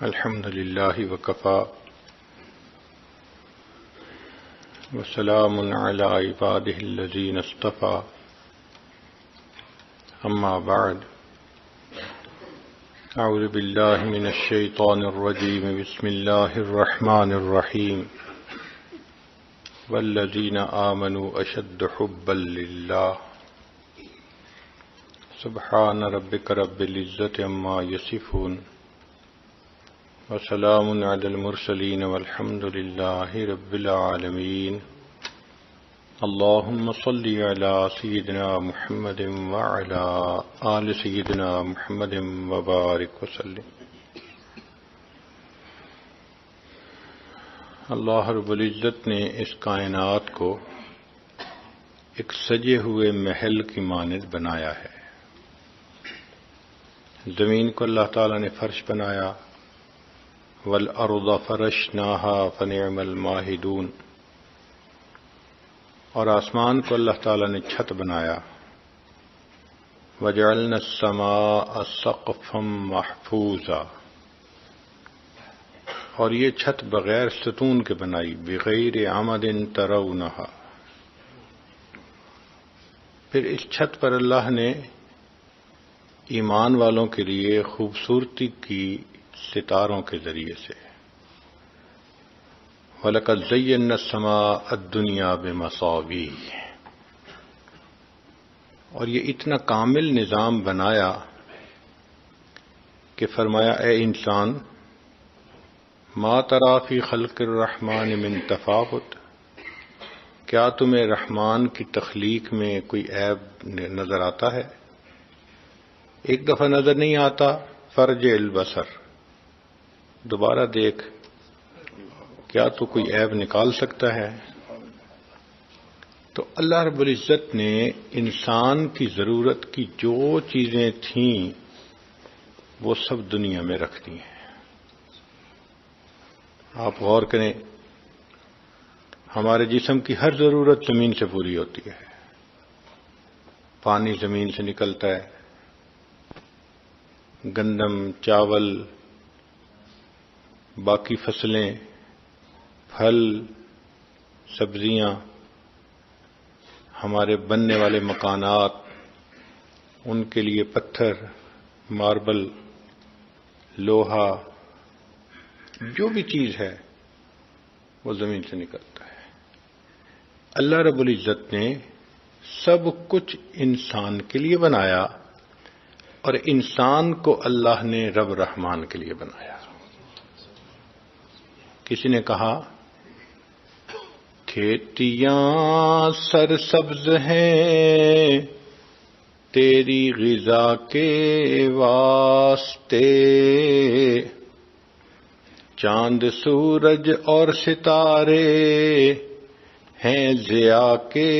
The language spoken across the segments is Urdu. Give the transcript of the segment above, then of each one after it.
الحمد لله وكفى وسلام على عباده الذين اصطفى أما بعد أعوذ بالله من الشيطان الرجيم بسم الله الرحمن الرحيم والذين آمنوا أشد حبا لله سبحان ربك رب العزة عما يصفون وسلام على المرسلين والحمد لله رب العالمين اللهم صل على سيدنا محمد وعلى آل سيدنا محمد وبارك وسلم۔ اللہ رب العزت نے اس کائنات کو ایک سجے ہوئے محل کی مانند بنایا ہے۔ زمین کو اللہ تعالیٰ نے فرش بنایا، وَالْأَرْضَ فَرَشْنَاهَا فَنِعْمَ الْمَاهِدُونَ، اور آسمان کو اللہ تعالیٰ نے چھت بنایا، وَجَعَلْنَا السَّمَاءَ سَقْفًا مَحْفُوظًا، اور یہ چھت بغیر ستون کے بنائی، بغیر عمد ترونہا۔ پھر اس چھت پر اللہ نے ایمان والوں کے لیے خوبصورتی کی ستاروں کے ذریعے سے، وَلَقَدْ زَيَّنَّا السَّمَاءَ الدُّنْيَا بِمَصَابِيحَ، اور یہ اتنا کامل نظام بنایا کہ فرمایا اے انسان، ما تری فی خلق الرحمن من تفاوت، کیا تمہیں رحمان کی تخلیق میں کوئی عیب نظر آتا ہے؟ ایک دفعہ نظر نہیں آتا، فرجع البصر، دوبارہ دیکھ، کیا تو کوئی عیب نکال سکتا ہے؟ تو اللہ رب العزت نے انسان کی ضرورت کی جو چیزیں تھیں وہ سب دنیا میں رکھ دی ہیں۔ آپ غور کریں، ہمارے جسم کی ہر ضرورت زمین سے پوری ہوتی ہے۔ پانی زمین سے نکلتا ہے، گندم، چاول، باقی فصلیں، پھل، سبزیاں، ہمارے بننے والے مکانات، ان کے لیے پتھر، ماربل، لوہا، جو بھی چیز ہے وہ زمین سے نکلتا ہے۔ اللہ رب العزت نے سب کچھ انسان کے لیے بنایا، اور انسان کو اللہ نے رب رحمان کے لیے بنایا۔ کسی نے کہا کھیتیاں سرسبز ہیں تیری غذا کے واسطے، چاند سورج اور ستارے ہیں ضیاء کے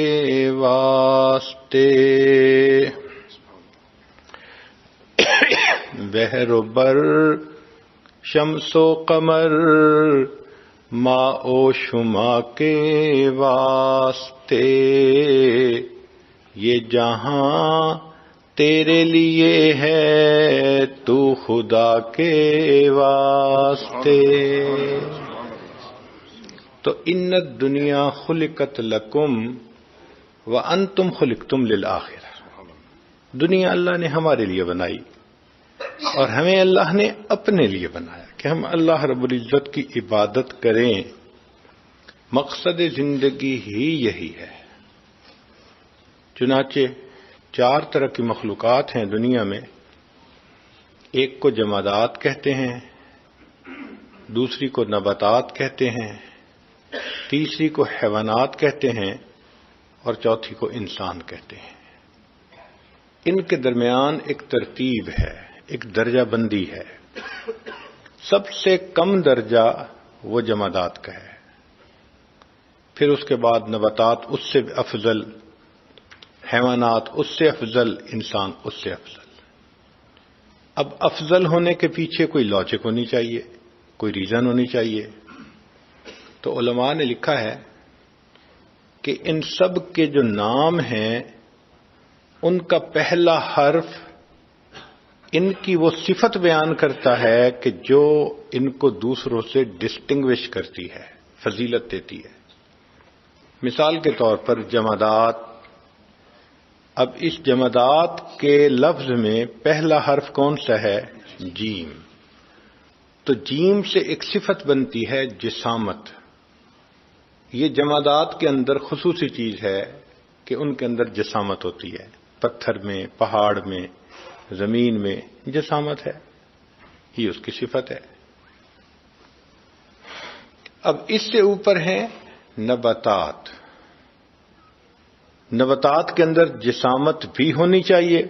واسطے، بحر و بر، شمس و قمر، ماء و شما کے واسطے، یہ جہاں تیرے لیے ہے تو خدا کے واسطے۔ تو ان الدنیا خلقت لکم وانتم خلقتم للآخرہ، دنیا اللہ نے ہمارے لیے بنائی اور ہمیں اللہ نے اپنے لیے بنایا کہ ہم اللہ رب العزت کی عبادت کریں۔ مقصد زندگی ہی یہی ہے۔ چنانچہ 4 طرح کی مخلوقات ہیں دنیا میں، ایک کو جمادات کہتے ہیں، دوسری کو نباتات کہتے ہیں، تیسری کو حیوانات کہتے ہیں، اور چوتھی کو انسان کہتے ہیں۔ ان کے درمیان ایک ترتیب ہے، ایک درجہ بندی ہے۔ سب سے کم درجہ وہ جمادات کا ہے، پھر اس کے بعد نباتات اس سے افضل، حیوانات اس سے افضل، انسان اس سے افضل۔ اب افضل ہونے کے پیچھے کوئی لاجک ہونی چاہیے، کوئی ریزن ہونی چاہیے۔ تو علماء نے لکھا ہے کہ ان سب کے جو نام ہیں ان کا پہلا حرف ان کی وہ صفت بیان کرتا ہے کہ جو ان کو دوسروں سے ڈسٹنگوش کرتی ہے، فضیلت دیتی ہے۔ مثال کے طور پر جمادات، اب اس جمادات کے لفظ میں پہلا حرف کون سا ہے؟ جیم۔ تو جیم سے ایک صفت بنتی ہے جسامت۔ یہ جمادات کے اندر خصوصی چیز ہے کہ ان کے اندر جسامت ہوتی ہے، پتھر میں، پہاڑ میں، زمین میں جسامت ہے، یہ اس کی صفت ہے۔ اب اس سے اوپر ہیں نباتات۔ نباتات کے اندر جسامت بھی ہونی چاہیے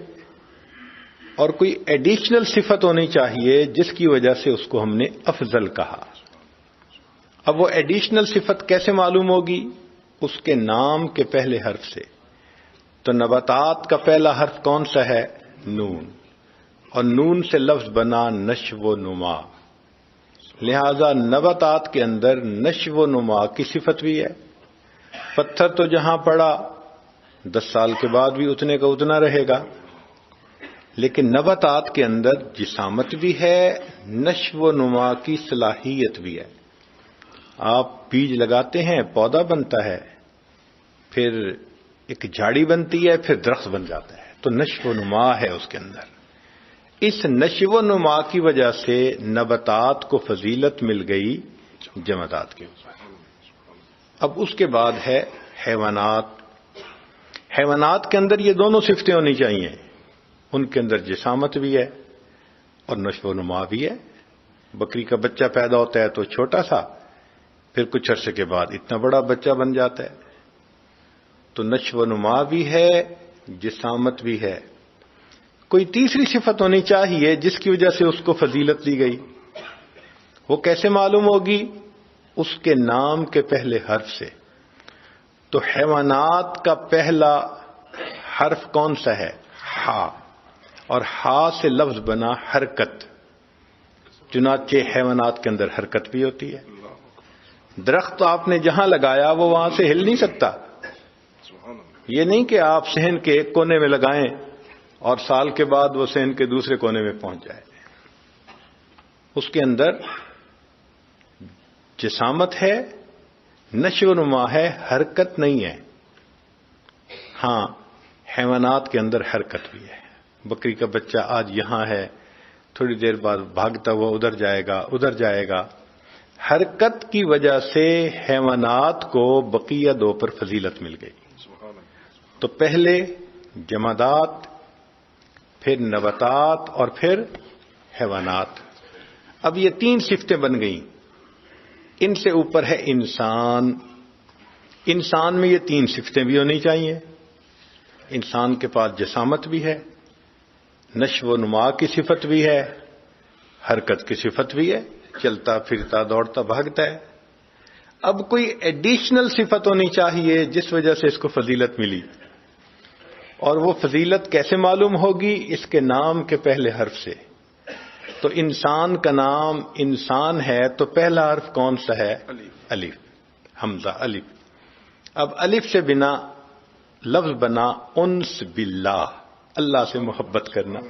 اور کوئی ایڈیشنل صفت ہونی چاہیے جس کی وجہ سے اس کو ہم نے افضل کہا۔ اب وہ ایڈیشنل صفت کیسے معلوم ہوگی؟ اس کے نام کے پہلے حرف سے۔ تو نباتات کا پہلا حرف کون سا ہے؟ نون، اور نون سے لفظ بنا نشو و نما، لہذا نباتات کے اندر نشو و نما کی صفت بھی ہے۔ پتھر تو جہاں پڑا 10 سال کے بعد بھی اتنے کا اتنا رہے گا، لیکن نباتات کے اندر جسامت بھی ہے، نشو و نما کی صلاحیت بھی ہے۔ آپ بیج لگاتے ہیں، پودا بنتا ہے، پھر ایک جھاڑی بنتی ہے، پھر درخت بن جاتا ہے، تو نشو و نما ہے اس کے اندر۔ اس نشو و نما کی وجہ سے نباتات کو فضیلت مل گئی جمادات کے اوپر۔ اب اس کے بعد ہے حیوانات۔ حیوانات کے اندر یہ دونوں صفتیں ہونی چاہیے، ان کے اندر جسامت بھی ہے اور نشو و نما بھی ہے۔ بکری کا بچہ پیدا ہوتا ہے تو چھوٹا سا، پھر کچھ عرصے کے بعد اتنا بڑا بچہ بن جاتا ہے، تو نشو و نما بھی ہے، جسامت بھی ہے۔ کوئی تیسری صفت ہونی چاہیے جس کی وجہ سے اس کو فضیلت دی گئی، وہ کیسے معلوم ہوگی؟ اس کے نام کے پہلے حرف سے۔ تو حیوانات کا پہلا حرف کون سا ہے؟ ہا، اور ہا سے لفظ بنا حرکت، چنانچہ حیوانات کے اندر حرکت بھی ہوتی ہے۔ درخت آپ نے جہاں لگایا وہ وہاں سے ہل نہیں سکتا، یہ نہیں کہ آپ صحن کے ایک کونے میں لگائیں اور سال کے بعد وہ صحن کے دوسرے کونے میں پہنچ جائے۔ اس کے اندر جسامت ہے، نشو و نما ہے، حرکت نہیں ہے۔ ہاں، حیوانات کے اندر حرکت بھی ہے۔ بکری کا بچہ آج یہاں ہے، تھوڑی دیر بعد بھاگتا ہوا ادھر جائے گا۔ حرکت کی وجہ سے حیوانات کو بقیہ دو پر فضیلت مل گئی۔ تو پہلے جمادات، پھر نباتات اور پھر حیوانات۔ اب یہ 3 صفتیں بن گئیں۔ ان سے اوپر ہے انسان۔ انسان میں یہ 3 صفتیں بھی ہونی چاہیے۔ انسان کے پاس جسامت بھی ہے، نشو و نما کی صفت بھی ہے، حرکت کی صفت بھی ہے، چلتا پھرتا دوڑتا بھاگتا ہے۔ اب کوئی ایڈیشنل صفت ہونی چاہیے جس وجہ سے اس کو فضیلت ملی، اور وہ فضیلت کیسے معلوم ہوگی؟ اس کے نام کے پہلے حرف سے۔ تو انسان کا نام انسان ہے تو پہلا حرف کون سا ہے؟ الف، حمزہ الف۔ اب الف سے بنا لفظ بنا انس باللہ، اللہ سے محبت کرنا،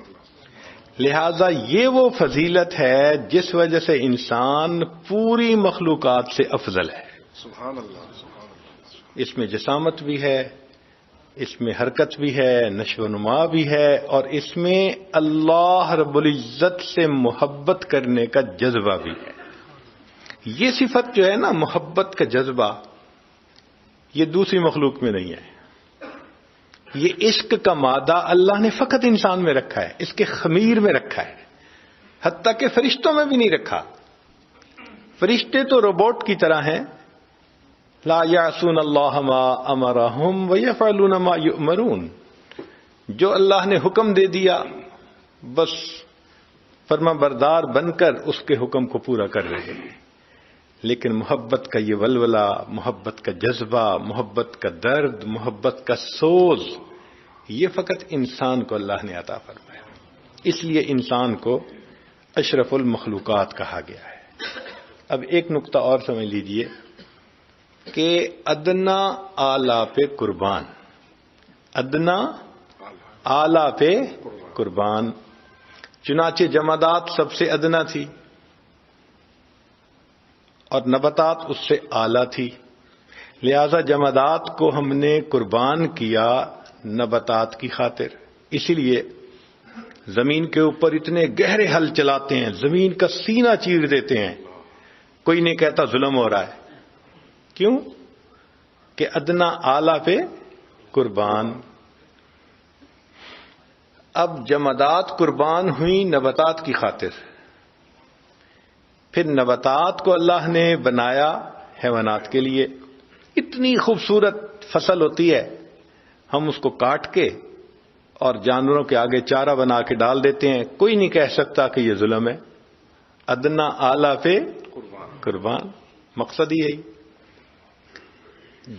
لہذا یہ وہ فضیلت ہے جس وجہ سے انسان پوری مخلوقات سے افضل ہے۔ سبحان اللہ۔ اس میں جسامت بھی ہے، اس میں حرکت بھی ہے، نشو و نما بھی ہے، اور اس میں اللہ رب العزت سے محبت کرنے کا جذبہ بھی ہے۔ یہ صفت جو ہے نا، محبت کا جذبہ، یہ دوسری مخلوق میں نہیں ہے۔ یہ عشق کا مادہ اللہ نے فقط انسان میں رکھا ہے، اس کے خمیر میں رکھا ہے، حتیٰ کہ فرشتوں میں بھی نہیں رکھا۔ فرشتے تو روبوٹ کی طرح ہیں، لا یعصون اللہ ما امرہم ویفعلون ما یؤمرون، جو اللہ نے حکم دے دیا بس فرما بردار بن کر اس کے حکم کو پورا کر رہے ہیں۔ لیکن محبت کا یہ ولولہ، محبت کا جذبہ، محبت کا درد، محبت کا سوز، یہ فقط انسان کو اللہ نے عطا فرمایا۔ اس لیے انسان کو اشرف المخلوقات کہا گیا ہے۔ اب ایک نقطہ اور سمجھ لیجئے کہ ادنا اعلیٰ پہ قربان، ادنا اعلیٰ پہ قربان، چنانچہ جمادات سب سے ادنا تھی اور نباتات اس سے اعلیٰ تھی، لہذا جمادات کو ہم نے قربان کیا نباتات کی خاطر. اسی لیے زمین کے اوپر اتنے گہرے حل چلاتے ہیں، زمین کا سینہ چیر دیتے ہیں، کوئی نہیں کہتا ظلم ہو رہا ہے. کیوں؟ کہ ادنا اعلیٰ پہ قربان. اب جمادات قربان ہوئی نباتات کی خاطر، پھر نباتات کو اللہ نے بنایا حیوانات کے لیے. اتنی خوبصورت فصل ہوتی ہے، ہم اس کو کاٹ کے اور جانوروں کے آگے چارہ بنا کے ڈال دیتے ہیں، کوئی نہیں کہہ سکتا کہ یہ ظلم ہے. ادنا اعلیٰ پہ قربان، مقصد ہی یہی.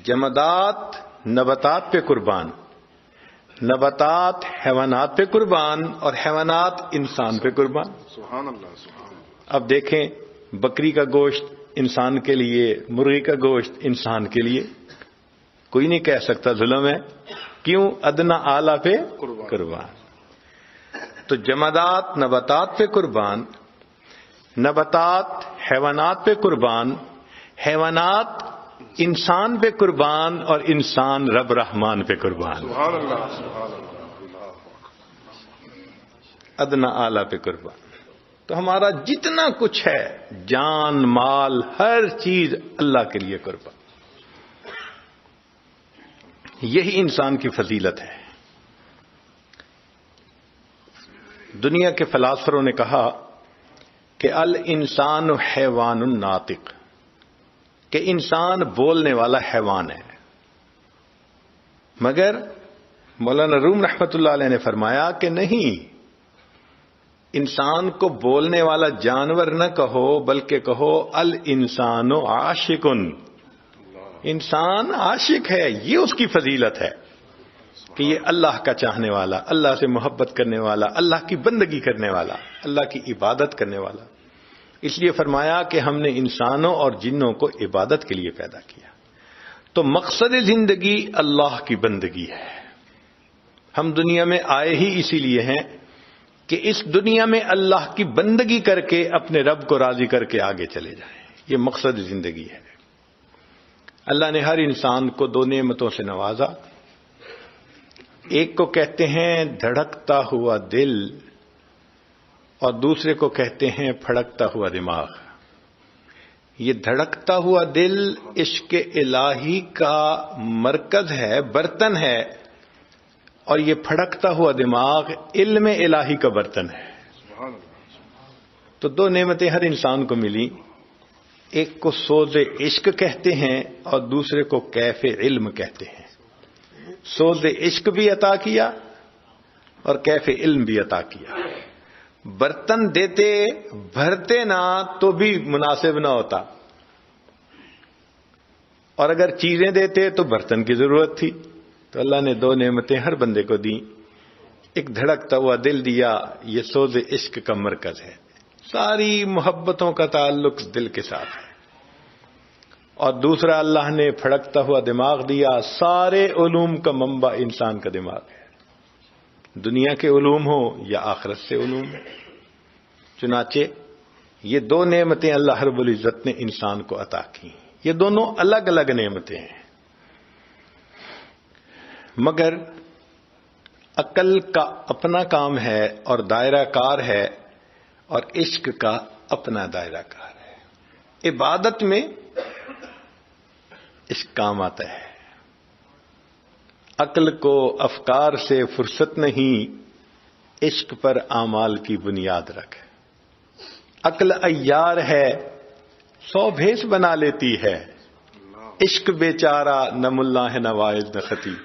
جمادات نباتات پہ قربان، نباتات حیوانات پہ قربان، اور حیوانات انسان پہ قربان. سبحان اللہ سبحان اللہ. اب دیکھیں، بکری کا گوشت انسان کے لیے، مرغی کا گوشت انسان کے لیے، کوئی نہیں کہہ سکتا ظلم ہے. کیوں؟ ادنا اعلیٰ پہ قربان. تو جمادات نباتات پہ قربان، نباتات حیوانات پہ قربان، حیوانات انسان پہ قربان، اور انسان رب رحمان پہ قربان. سبحان اللہ سبحان اللہ. ادنا اعلیٰ پہ قربان. تو ہمارا جتنا کچھ ہے، جان مال ہر چیز اللہ کے لیے قربان. یہی انسان کی فضیلت ہے. دنیا کے فلاسفروں نے کہا کہ الانسان حیوان ناطق، کہ انسان بولنے والا حیوان ہے. مگر مولانا روم رحمت اللہ علیہ نے فرمایا کہ نہیں، انسان کو بولنے والا جانور نہ کہو، بلکہ کہو الانسان عاشق. انسان عاشق ہے، یہ اس کی فضیلت ہے کہ یہ اللہ کا چاہنے والا، اللہ سے محبت کرنے والا، اللہ کی بندگی کرنے والا، اللہ کی عبادت کرنے والا. اس لیے فرمایا کہ ہم نے انسانوں اور جنوں کو عبادت کے لیے پیدا کیا. تو مقصد زندگی اللہ کی بندگی ہے. ہم دنیا میں آئے ہی اسی لیے ہیں کہ اس دنیا میں اللہ کی بندگی کر کے اپنے رب کو راضی کر کے آگے چلے جائیں. یہ مقصد زندگی ہے. اللہ نے ہر انسان کو دو نعمتوں سے نوازا. ایک کو کہتے ہیں دھڑکتا ہوا دل، اور دوسرے کو کہتے ہیں پھڑکتا ہوا دماغ. یہ دھڑکتا ہوا دل عشق الہی کا مرکز ہے، برتن ہے، اور یہ پھڑکتا ہوا دماغ علم الہی کا برتن ہے. سبحان اللہ. تو دو نعمتیں ہر انسان کو ملی. ایک کو سوز عشق کہتے ہیں اور دوسرے کو کیف علم کہتے ہیں. سوز عشق بھی عطا کیا اور کیف علم بھی عطا کیا. برتن دیتے بھرتے نہ تو بھی مناسب نہ ہوتا، اور اگر چیزیں دیتے تو برتن کی ضرورت تھی. تو اللہ نے دو نعمتیں ہر بندے کو دیں. ایک دھڑکتا ہوا دل دیا، یہ سوز عشق کا مرکز ہے، ساری محبتوں کا تعلق دل کے ساتھ ہے. اور دوسرا اللہ نے پھڑکتا ہوا دماغ دیا، سارے علوم کا منبع انسان کا دماغ ہے، دنیا کے علوم ہو یا آخرت سے علوم ہے. چنانچہ یہ دو نعمتیں اللہ رب العزت نے انسان کو عطا کی. یہ دونوں الگ الگ نعمتیں ہیں، مگر عقل کا اپنا کام ہے اور دائرہ کار ہے، اور عشق کا اپنا دائرہ کار ہے. عبادت میں عشق کام آتا ہے. عقل کو افکار سے فرصت نہیں، عشق پر اعمال کی بنیاد رکھ. عقل عیار ہے، 100 بھیس بنا لیتی ہے، عشق بیچارہ نہ ملا ہے نہ واعظ نہ خطیب.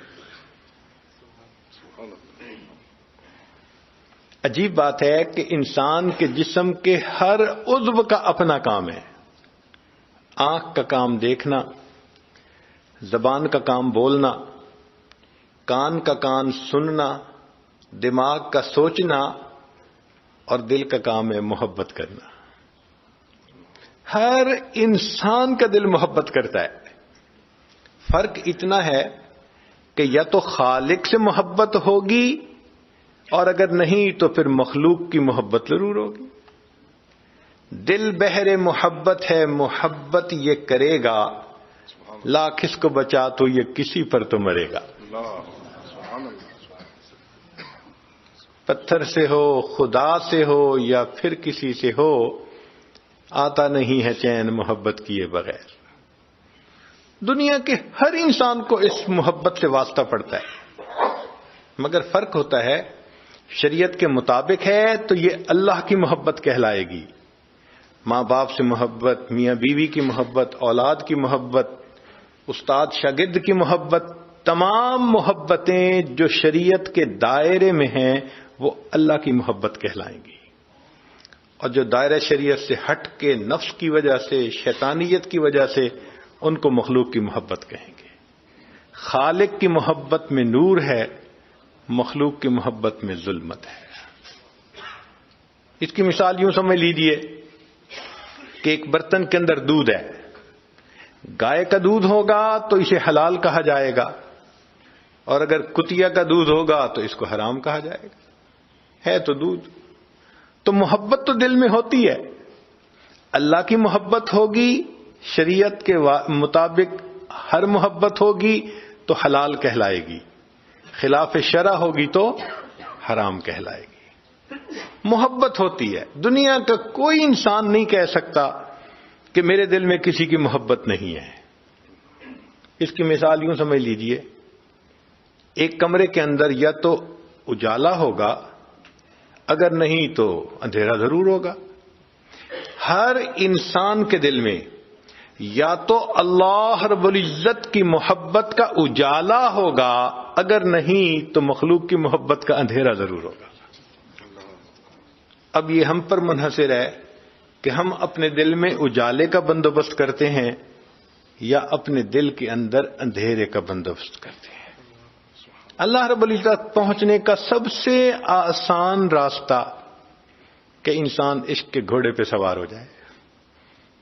عجیب بات ہے کہ انسان کے جسم کے ہر عضو کا اپنا کام ہے. آنکھ کا کام دیکھنا، زبان کا کام بولنا، کان کا کام سننا، دماغ کا سوچنا، اور دل کا کام ہے محبت کرنا. ہر انسان کا دل محبت کرتا ہے. فرق اتنا ہے کہ یا تو خالق سے محبت ہوگی اور اگر نہیں تو پھر مخلوق کی محبت ضرور ہوگی. دل بہر محبت ہے، محبت یہ کرے گا، لاکھ اس کو بچا تو یہ کسی پر تو مرے گا. پتھر سے ہو، خدا سے ہو یا پھر کسی سے ہو، آتا نہیں ہے چین محبت کیے بغیر. دنیا کے ہر انسان کو اس محبت سے واسطہ پڑتا ہے، مگر فرق ہوتا ہے شریعت کے مطابق ہے تو یہ اللہ کی محبت کہلائے گی. ماں باپ سے محبت، میاں بیوی کی محبت، اولاد کی محبت، استاد شاگرد کی محبت، تمام محبتیں جو شریعت کے دائرے میں ہیں وہ اللہ کی محبت کہلائیں گی. اور جو دائرہ شریعت سے ہٹ کے نفس کی وجہ سے، شیطانیت کی وجہ سے، ان کو مخلوق کی محبت کہیں گے. خالق کی محبت میں نور ہے، مخلوق کی محبت میں ظلمت ہے. اس کی مثال یوں سمجھ لیجیے کہ ایک برتن کے اندر دودھ ہے. گائے کا دودھ ہوگا تو اسے حلال کہا جائے گا، اور اگر کتیا کا دودھ ہوگا تو اس کو حرام کہا جائے گا. ہے تو دودھ. تو محبت تو دل میں ہوتی ہے. اللہ کی محبت ہوگی، شریعت کے مطابق ہر محبت ہوگی تو حلال کہلائے گی، خلاف شرع ہوگی تو حرام کہلائے گی. محبت ہوتی ہے. دنیا کا کوئی انسان نہیں کہہ سکتا کہ میرے دل میں کسی کی محبت نہیں ہے. اس کی مثال یوں سمجھ لیجئے، ایک کمرے کے اندر یا تو اجالا ہوگا، اگر نہیں تو اندھیرا ضرور ہوگا. ہر انسان کے دل میں یا تو اللہ رب العزت کی محبت کا اجالا ہوگا، اگر نہیں تو مخلوق کی محبت کا اندھیرا ضرور ہوگا. اب یہ ہم پر منحصر ہے کہ ہم اپنے دل میں اجالے کا بندوبست کرتے ہیں یا اپنے دل کے اندر اندھیرے کا بندوبست کرتے ہیں. اللہ رب العزت پہنچنے کا سب سے آسان راستہ کہ انسان عشق کے گھوڑے پہ سوار ہو جائے.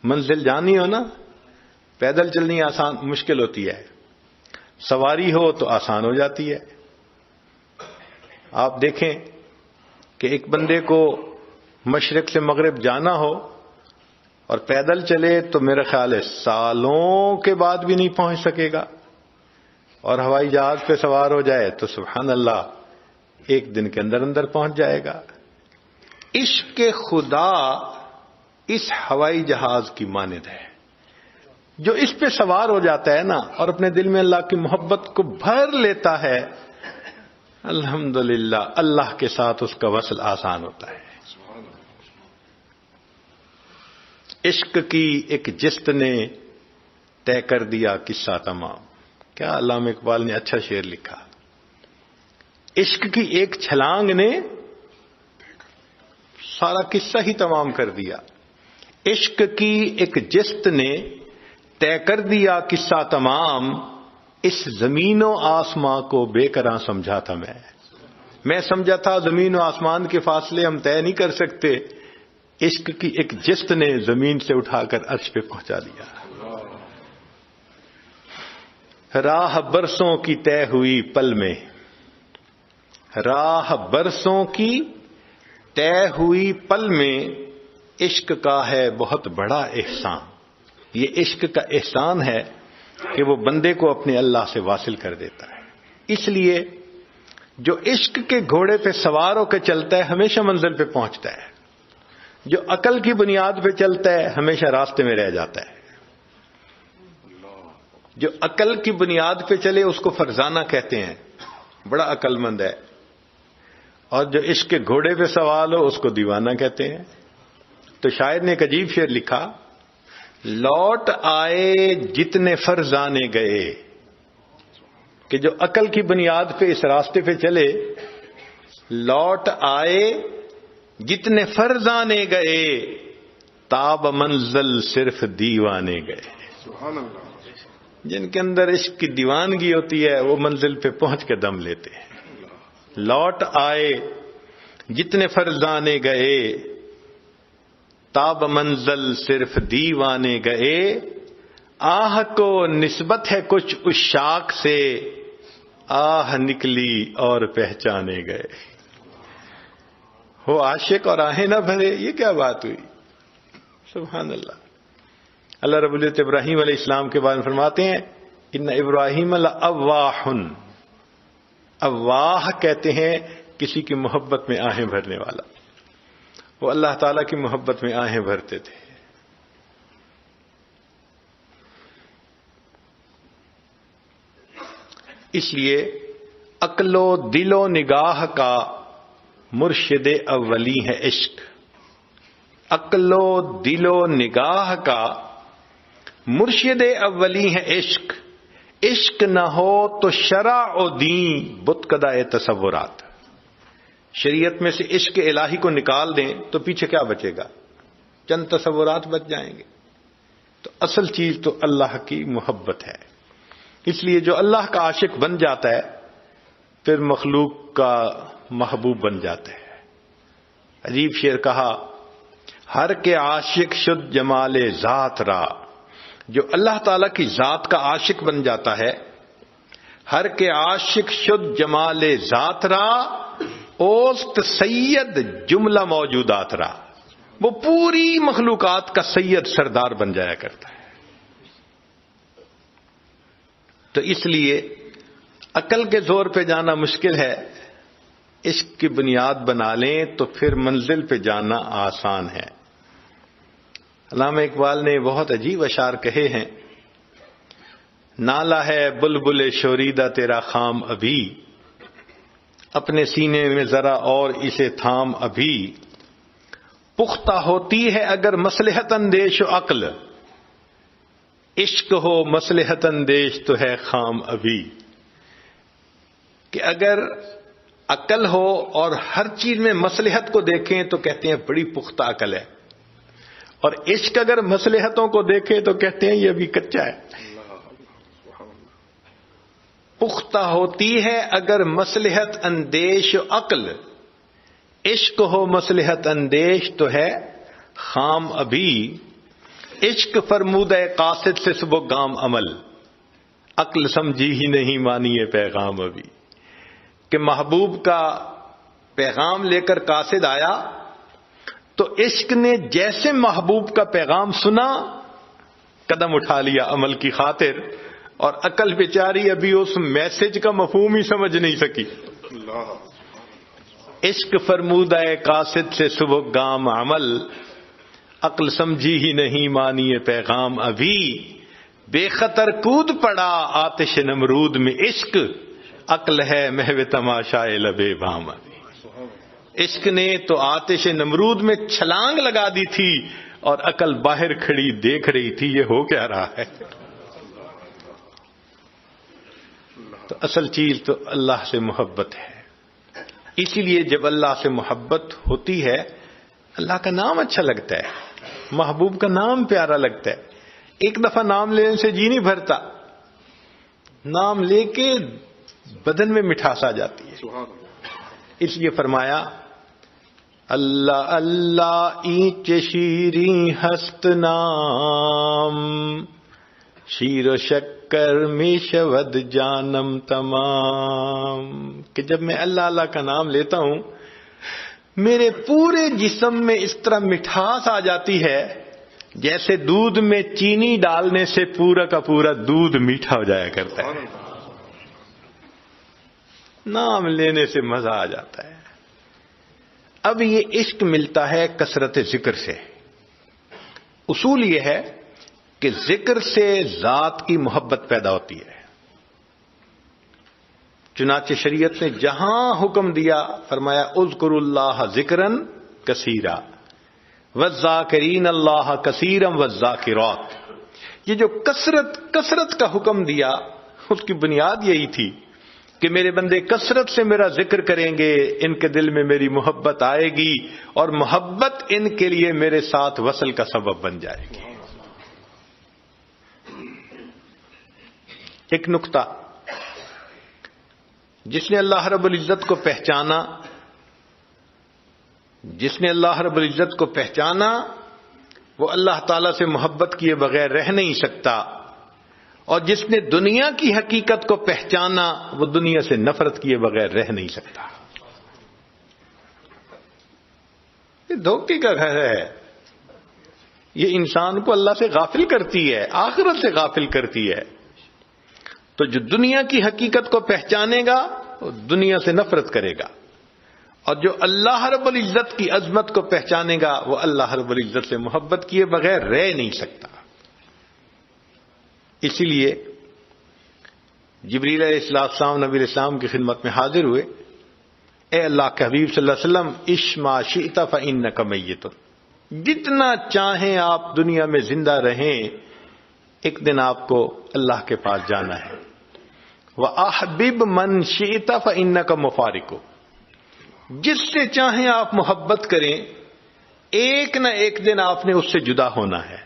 منزل جانی ہو نا، پیدل چلنی آسان مشکل ہوتی ہے، سواری ہو تو آسان ہو جاتی ہے. آپ دیکھیں کہ ایک بندے کو مشرق سے مغرب جانا ہو اور پیدل چلے تو میرا خیال ہے سالوں کے بعد بھی نہیں پہنچ سکے گا، اور ہوائی جہاز پہ سوار ہو جائے تو سبحان اللہ ایک دن کے اندر اندر پہنچ جائے گا. عشق خدا اس ہوائی جہاز کی مانند ہے. جو اس پہ سوار ہو جاتا ہے نا اور اپنے دل میں اللہ کی محبت کو بھر لیتا ہے، الحمدللہ اللہ کے ساتھ اس کا وصل آسان ہوتا ہے. عشق کی ایک جست نے طے کر دیا قصہ تمام. کیا علامہ اقبال نے اچھا شعر لکھا. عشق کی ایک چھلانگ نے سارا قصہ ہی تمام کر دیا. عشق کی ایک جست نے طے کر دیا قصہ تمام، اس زمین و آسمان کو بے قراں سمجھا تھا میں سمجھا تھا زمین و آسمان کے فاصلے ہم طے نہیں کر سکتے. عشق کی ایک جست نے زمین سے اٹھا کر عرش پہ پہنچا دیا. راہ برسوں کی طے ہوئی پل میں، راہ برسوں کی طے ہوئی پل میں، عشق کا ہے بہت بڑا احسان. یہ عشق کا احسان ہے کہ وہ بندے کو اپنے اللہ سے واصل کر دیتا ہے. اس لیے جو عشق کے گھوڑے پہ سوار ہو کے چلتا ہے ہمیشہ منزل پہ پہنچتا ہے. جو عقل کی بنیاد پہ چلتا ہے ہمیشہ راستے میں رہ جاتا ہے. جو عقل کی بنیاد پہ چلے اس کو فرزانہ کہتے ہیں، بڑا عقل مند ہے. اور جو عشق کے گھوڑے پہ سوار ہو اس کو دیوانہ کہتے ہیں. تو شاعر نے ایک عجیب شعر لکھا، لوٹ آئے جتنے فرزانے گئے، کہ جو عقل کی بنیاد پہ اس راستے پہ چلے، لوٹ آئے جتنے فرزانے گئے، تاب منزل صرف دیوانے گئے. سبحان اللہ. جن کے اندر عشق کی دیوانگی ہوتی ہے وہ منزل پہ پہنچ کے دم لیتے ہیں. لوٹ آئے جتنے فرزانے گئے، تاب منزل صرف دیوانے گئے. آہ کو نسبت ہے کچھ عشاق سے، آہ نکلی اور پہچانے گئے. ہو عاشق اور آہیں نہ بھرے، یہ کیا بات ہوئی؟ سبحان اللہ۔ اللہ رب العزت ابراہیم علیہ السلام کے بارے میں فرماتے ہیں ان ابراہیم لأواہ، اواہ کہتے ہیں کسی کی محبت میں آہیں بھرنے والا، وہ اللہ تعالیٰ کی محبت میں آہیں بھرتے تھے۔ اس لیے عقل و دل و نگاہ کا مرشد اولی ہے عشق، عقل و دل و نگاہ کا مرشد اولی ہے عشق، عشق نہ ہو تو شرع و دین بت کدہ تصورات، شریعت میں سے عشق الہی کو نکال دیں تو پیچھے کیا بچے گا؟ چند تصورات بچ جائیں گے۔ تو اصل چیز تو اللہ کی محبت ہے، اس لیے جو اللہ کا عاشق بن جاتا ہے پھر مخلوق کا محبوب بن جاتا ہے۔ عجیب شعر کہا، ہر کے عاشق شد جمال ذات را، جو اللہ تعالیٰ کی ذات کا عاشق بن جاتا ہے، ہر کے عاشق شد جمال ذات را، اوست سید جملہ موجودات را، وہ پوری مخلوقات کا سید سردار بن جایا کرتا ہے۔ تو اس لیے عقل کے زور پہ جانا مشکل ہے، عشق کی بنیاد بنا لیں تو پھر منزل پہ جانا آسان ہے۔ علامہ اقبال نے بہت عجیب اشعار کہے ہیں، نالا ہے بلبل شوریدہ تیرا خام ابھی، اپنے سینے میں ذرا اور اسے تھام ابھی، پختہ ہوتی ہے اگر مصلحت اندیش و عقل، عشق ہو مصلحت اندیش تو ہے خام ابھی، کہ اگر عقل ہو اور ہر چیز میں مصلحت کو دیکھیں تو کہتے ہیں بڑی پختہ عقل ہے، اور عشق اگر مصلحتوں کو دیکھیں تو کہتے ہیں یہ ابھی کچا ہے۔ پختہ ہوتی ہے اگر مصلحت اندیش و عقل، عشق ہو مصلحت اندیش تو ہے خام ابھی، عشق فرمودہ قاصد سے صبح گام عمل، عقل سمجھی ہی نہیں مانی یہ پیغام ابھی، کہ محبوب کا پیغام لے کر قاصد آیا تو عشق نے جیسے محبوب کا پیغام سنا قدم اٹھا لیا عمل کی خاطر، اور عقل بیچاری ابھی اس میسج کا مفہوم ہی سمجھ نہیں سکی۔ عشق فرمودہ قاصد سے صبح گام عمل، عقل سمجھی ہی نہیں مانی یہ پیغام ابھی، بے خطر کود پڑا آتش نمرود میں عشق، عقل ہے محو تماشائے لبے بام ابھی۔ عشق نے تو آتش نمرود میں چھلانگ لگا دی تھی اور عقل باہر کھڑی دیکھ رہی تھی یہ ہو کیا رہا ہے۔ تو اصل چیز تو اللہ سے محبت ہے، اسی لیے جب اللہ سے محبت ہوتی ہے اللہ کا نام اچھا لگتا ہے، محبوب کا نام پیارا لگتا ہے۔ ایک دفعہ نام لینے سے جی نہیں بھرتا، نام لے کے بدن میں مٹھاس آ جاتی ہے۔ اس لیے فرمایا اللہ اللہ اینچ شیریں ہست نام، شیر و شکر میں شود جانم تمام، کہ جب میں اللہ اللہ کا نام لیتا ہوں میرے پورے جسم میں اس طرح مٹھاس آ جاتی ہے جیسے دودھ میں چینی ڈالنے سے پورا کا پورا دودھ میٹھا ہو جایا کرتا ہے۔ نام لینے سے مزہ آ جاتا ہے۔ اب یہ عشق ملتا ہے کثرت ذکر سے۔ اصول یہ ہے کہ ذکر سے ذات کی محبت پیدا ہوتی ہے۔ چنانچہ شریعت نے جہاں حکم دیا فرمایا اذکروا اللہ ذکرا کثیرا والذاکرین اللہ کثیرا والذاکرات۔ یہ جو کثرت کا حکم دیا اس کی بنیاد یہی تھی کہ میرے بندے کثرت سے میرا ذکر کریں گے، ان کے دل میں میری محبت آئے گی اور محبت ان کے لیے میرے ساتھ وصل کا سبب بن جائے گی۔ ایک نقطہ، جس نے اللہ رب العزت کو پہچانا، جس نے اللہ رب العزت کو پہچانا وہ اللہ تعالیٰ سے محبت کیے بغیر رہ نہیں سکتا، اور جس نے دنیا کی حقیقت کو پہچانا وہ دنیا سے نفرت کیے بغیر رہ نہیں سکتا۔ یہ دھوکے کا گھر ہے. یہ انسان کو اللہ سے غافل کرتی ہے, آخرت سے غافل کرتی ہے. تو جو دنیا کی حقیقت کو پہچانے گا وہ دنیا سے نفرت کرے گا, اور جو اللہ رب العزت کی عظمت کو پہچانے گا وہ اللہ رب العزت سے محبت کیے بغیر رہ نہیں سکتا. اسی لیے جبریل علیہ السلام نبی علیہ السلام کی خدمت میں حاضر ہوئے. اے اللہ کے حبیب صلی اللہ علیہ وسلم, عش ما شئت فإنک میت. جتنا چاہیں آپ دنیا میں زندہ رہیں, ایک دن آپ کو اللہ کے پاس جانا ہے. وَأَحْبِبْ مَنْ شِئْتَ فَإِنَّكَ مُفَارِقُ. جس سے چاہیں آپ محبت کریں, ایک نہ ایک دن آپ نے اس سے جدا ہونا ہے.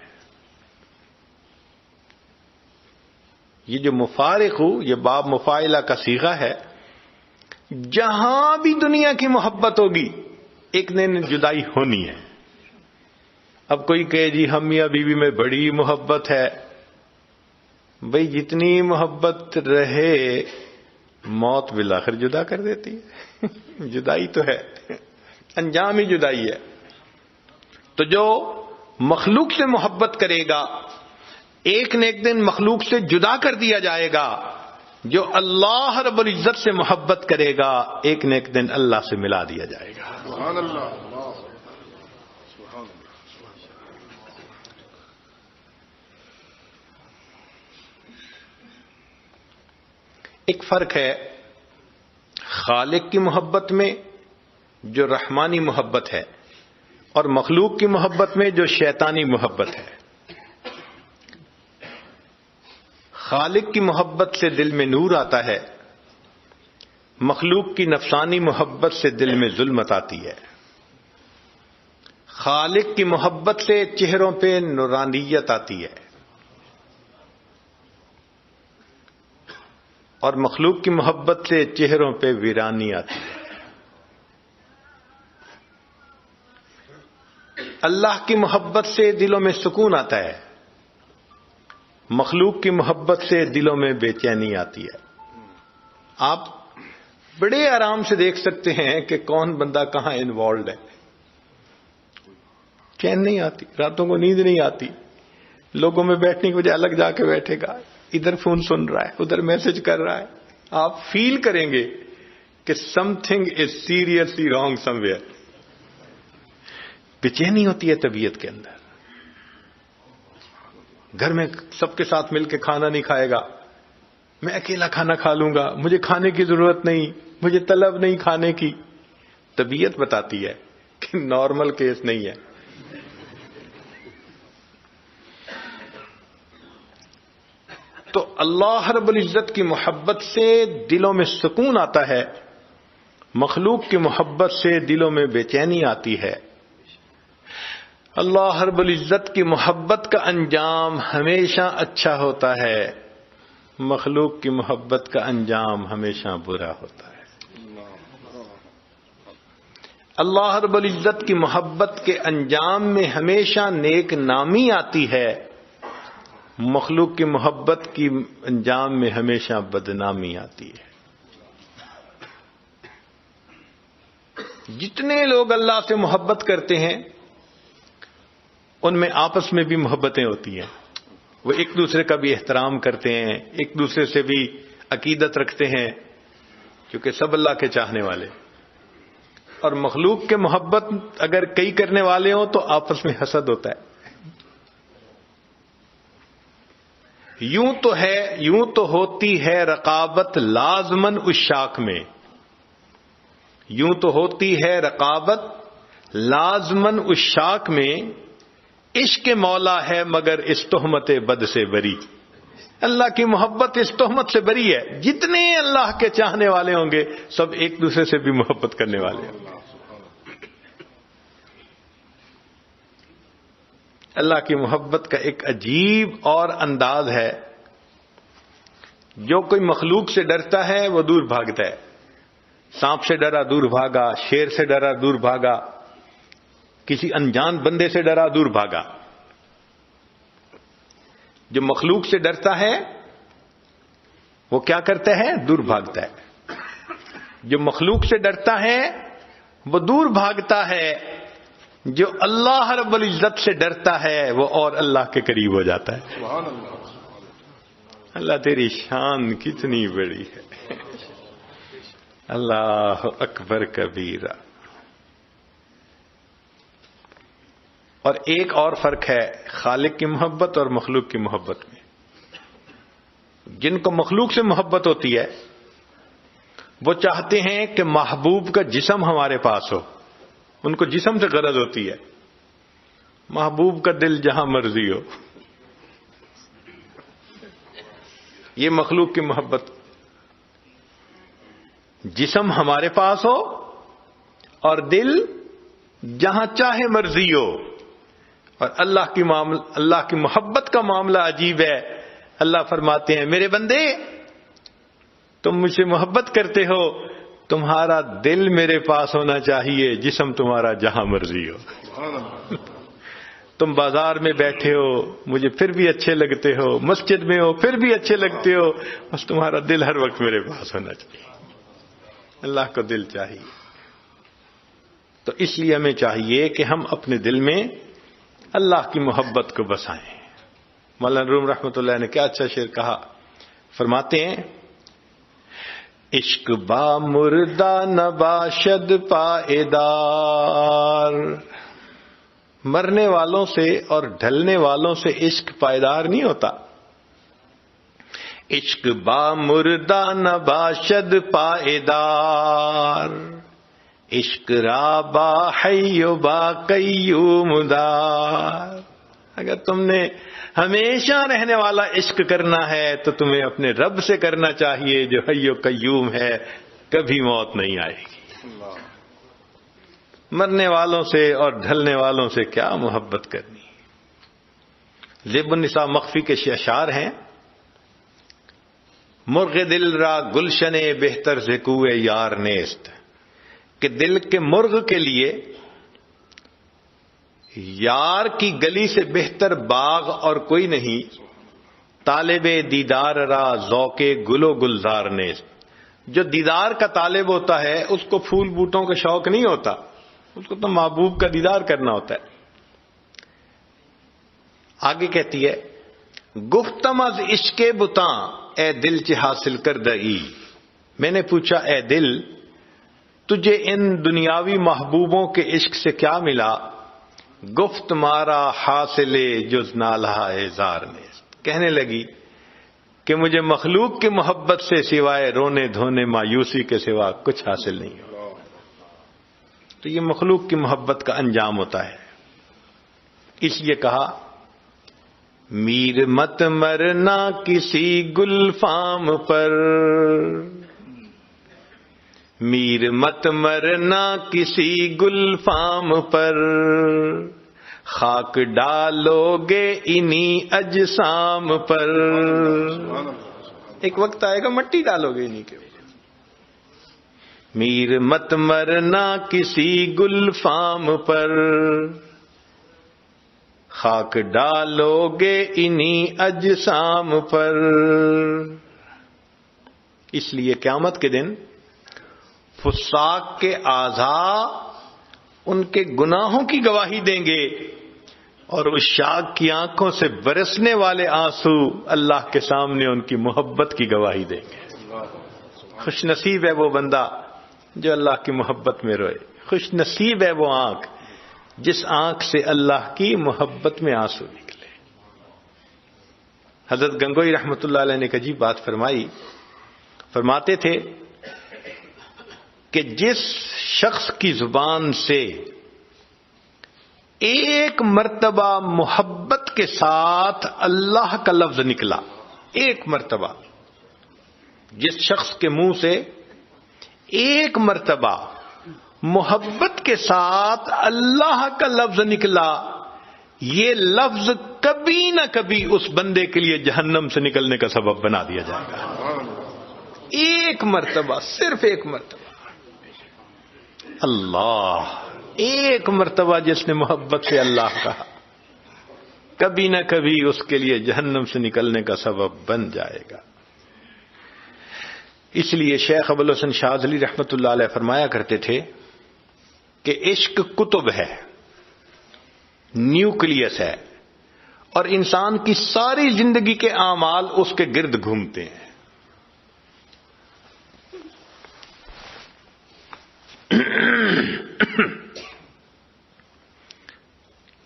یہ جو مفارق ہو, یہ باب مفاعلہ کا صیغہ ہے. جہاں بھی دنیا کی محبت ہوگی ایک دن جدائی ہونی ہے. اب کوئی کہے جی ہم میاں بیوی میں بڑی محبت ہے. بھئی جتنی محبت رہے موت بالآخر جدا کر دیتی ہے. جدائی تو ہے, انجام ہی جدائی ہے. تو جو مخلوق سے محبت کرے گا ایک نہ ایک دن مخلوق سے جدا کر دیا جائے گا. جو اللہ رب العزت سے محبت کرے گا ایک نہ ایک دن اللہ سے ملا دیا جائے گا. سبحان اللہ. سبحان اللہ. ایک فرق ہے خالق کی محبت میں جو رحمانی محبت ہے, اور مخلوق کی محبت میں جو شیطانی محبت ہے. خالق کی محبت سے دل میں نور آتا ہے, مخلوق کی نفسانی محبت سے دل میں ظلمت آتی ہے. خالق کی محبت سے چہروں پہ نورانیت آتی ہے, اور مخلوق کی محبت سے چہروں پہ ویرانی آتی ہے. اللہ کی محبت سے دلوں میں سکون آتا ہے, مخلوق کی محبت سے دلوں میں بے چینی آتی ہے. آپ بڑے آرام سے دیکھ سکتے ہیں کہ کون بندہ کہاں انوالوڈ ہے. چین نہیں آتی, راتوں کو نیند نہیں آتی, لوگوں میں بیٹھنے کی وجہ الگ جا کے بیٹھے گا, ادھر فون سن رہا ہے ادھر میسج کر رہا ہے. آپ فیل کریں گے کہ some thing is seriously wrong some where. بے چینی ہوتی ہے طبیعت کے اندر. گھر میں سب کے ساتھ مل کے کھانا نہیں کھائے گا, میں اکیلا کھانا کھا لوں گا, مجھے کھانے کی ضرورت نہیں, مجھے طلب نہیں کھانے کی. طبیعت بتاتی ہے کہ نارمل کیس نہیں ہے. تو اللہ رب العزت کی محبت سے دلوں میں سکون آتا ہے, مخلوق کی محبت سے دلوں میں بے چینی آتی ہے. اللہ رب العزت کی محبت کا انجام ہمیشہ اچھا ہوتا ہے, مخلوق کی محبت کا انجام ہمیشہ برا ہوتا ہے. اللہ رب العزت کی محبت کے انجام میں ہمیشہ نیک نامی آتی ہے, مخلوق کی محبت کی انجام میں ہمیشہ بدنامی آتی ہے. جتنے لوگ اللہ سے محبت کرتے ہیں ان میں آپس میں بھی محبتیں ہوتی ہیں. وہ ایک دوسرے کا بھی احترام کرتے ہیں, ایک دوسرے سے بھی عقیدت رکھتے ہیں, کیونکہ سب اللہ کے چاہنے والے. اور مخلوق کے محبت اگر کئی کرنے والے ہوں تو آپس میں حسد ہوتا ہے. یوں تو ہوتی ہے رقابت لازمن عشاق میں, یوں تو ہوتی ہے رقابت لازمن عشاق میں, عشق مولا ہے مگر اس تہمت بد سے بری. اللہ کی محبت اس تہمت سے بری ہے. جتنے اللہ کے چاہنے والے ہوں گے سب ایک دوسرے سے بھی محبت کرنے والے ہیں. اللہ کی محبت کا ایک عجیب اور انداز ہے. جو کوئی مخلوق سے ڈرتا ہے وہ دور بھاگتا ہے. سانپ سے ڈرا دور بھاگا, شیر سے ڈرا دور بھاگا, کسی انجان بندے سے ڈرا دور بھاگا. جو مخلوق سے ڈرتا ہے وہ کیا کرتا ہے؟ دور بھاگتا ہے. جو مخلوق سے ڈرتا ہے وہ دور بھاگتا ہے, جو اللہ رب العزت سے ڈرتا ہے وہ اور اللہ کے قریب ہو جاتا ہے. سبحان اللہ. اللہ تیری شان کتنی بڑی ہے. اللہ اکبر کبیرہ. اور ایک اور فرق ہے خالق کی محبت اور مخلوق کی محبت میں. جن کو مخلوق سے محبت ہوتی ہے وہ چاہتے ہیں کہ محبوب کا جسم ہمارے پاس ہو. ان کو جسم سے غرض ہوتی ہے. محبوب کا دل جہاں مرضی ہو. یہ مخلوق کی محبت. جسم ہمارے پاس ہو اور دل جہاں چاہے مرضی ہو. اور اللہ کی محبت کا معاملہ عجیب ہے. اللہ فرماتے ہیں میرے بندے تم مجھ سے محبت کرتے ہو, تمہارا دل میرے پاس ہونا چاہیے, جسم تمہارا جہاں مرضی ہو. سبحان اللہ. تم بازار میں بیٹھے ہو مجھے پھر بھی اچھے لگتے ہو, مسجد میں ہو پھر بھی اچھے لگتے ہو, بس تمہارا دل ہر وقت میرے پاس ہونا چاہیے. اللہ کو دل چاہیے. تو اس لیے ہمیں چاہیے کہ ہم اپنے دل میں اللہ کی محبت کو بسائیں. مولانا روم رحمۃ اللہ نے کیا اچھا شعر کہا. فرماتے ہیں عشق با مردہ نباشد پائیدار. مرنے والوں سے اور ڈھلنے والوں سے عشق پائیدار نہیں ہوتا. عشق با مردہ نباشد پائیدار, عشق را با حی و با قیوم دار. اگر تم نے ہمیشہ رہنے والا عشق کرنا ہے تو تمہیں اپنے رب سے کرنا چاہیے جو حی و قیوم ہے, کبھی موت نہیں آئے گی. اللہ. مرنے والوں سے اور ڈھلنے والوں سے کیا محبت کرنی. زیب النساء مخفی کے اشعار ہیں مرغ دل را گلشن بہتر سے کوئے یار نیست, کہ دل کے مرغ کے لیے یار کی گلی سے بہتر باغ اور کوئی نہیں. طالب دیدار را ذوق گل و گلزار نیست. جو دیدار کا طالب ہوتا ہے اس کو پھول بوٹوں کا شوق نہیں ہوتا, اس کو تو محبوب کا دیدار کرنا ہوتا ہے. آگے کہتی ہے گفتم از عشق بتاں اے دل چ حاصل کر دئی. میں نے پوچھا اے دل تجھے ان دنیاوی محبوبوں کے عشق سے کیا ملا. گفت مارا حاصل جز نالہ زار نے. کہنے لگی کہ مجھے مخلوق کی محبت سے سوائے رونے دھونے مایوسی کے سوا کچھ حاصل نہیں ہو. تو یہ مخلوق کی محبت کا انجام ہوتا ہے. اس لیے کہا میر مت مرنا کسی گلفام پر, میر مت مرنا کسی گلفام پر, خاک ڈالو گے انہی اجسام پر. ایک وقت آئے گا مٹی ڈالو گے انہی کے. میر مت مرنا کسی گلفام پر, خاک ڈالو گے انہی اجسام پر. اس لیے قیامت کے دن فساق کے اعضاء ان کے گناہوں کی گواہی دیں گے اور عشاق کی آنکھوں سے برسنے والے آنسو اللہ کے سامنے ان کی محبت کی گواہی دیں گے. خوش نصیب ہے وہ بندہ جو اللہ کی محبت میں روئے. خوش نصیب ہے وہ آنکھ جس آنکھ سے اللہ کی محبت میں آنسو نکلے. حضرت گنگوئی رحمۃ اللہ علیہ نے ایک عجیب بات فرمائی. فرماتے تھے کہ جس شخص کی زبان سے ایک مرتبہ محبت کے ساتھ اللہ کا لفظ نکلا, ایک مرتبہ, جس شخص کے منہ سے ایک مرتبہ محبت کے ساتھ اللہ کا لفظ نکلا, یہ لفظ کبھی نہ کبھی اس بندے کے لیے جہنم سے نکلنے کا سبب بنا دیا جائے گا. ایک مرتبہ, صرف ایک مرتبہ. اللہ, ایک مرتبہ جس نے محبت سے اللہ کہا کبھی نہ کبھی اس کے لیے جہنم سے نکلنے کا سبب بن جائے گا. اس لیے شیخ ابوالحسن شاذلی رحمۃ اللہ علیہ فرمایا کرتے تھے کہ عشق کتب ہے, نیوکلیس ہے، اور انسان کی ساری زندگی کے اعمال اس کے گرد گھومتے ہیں۔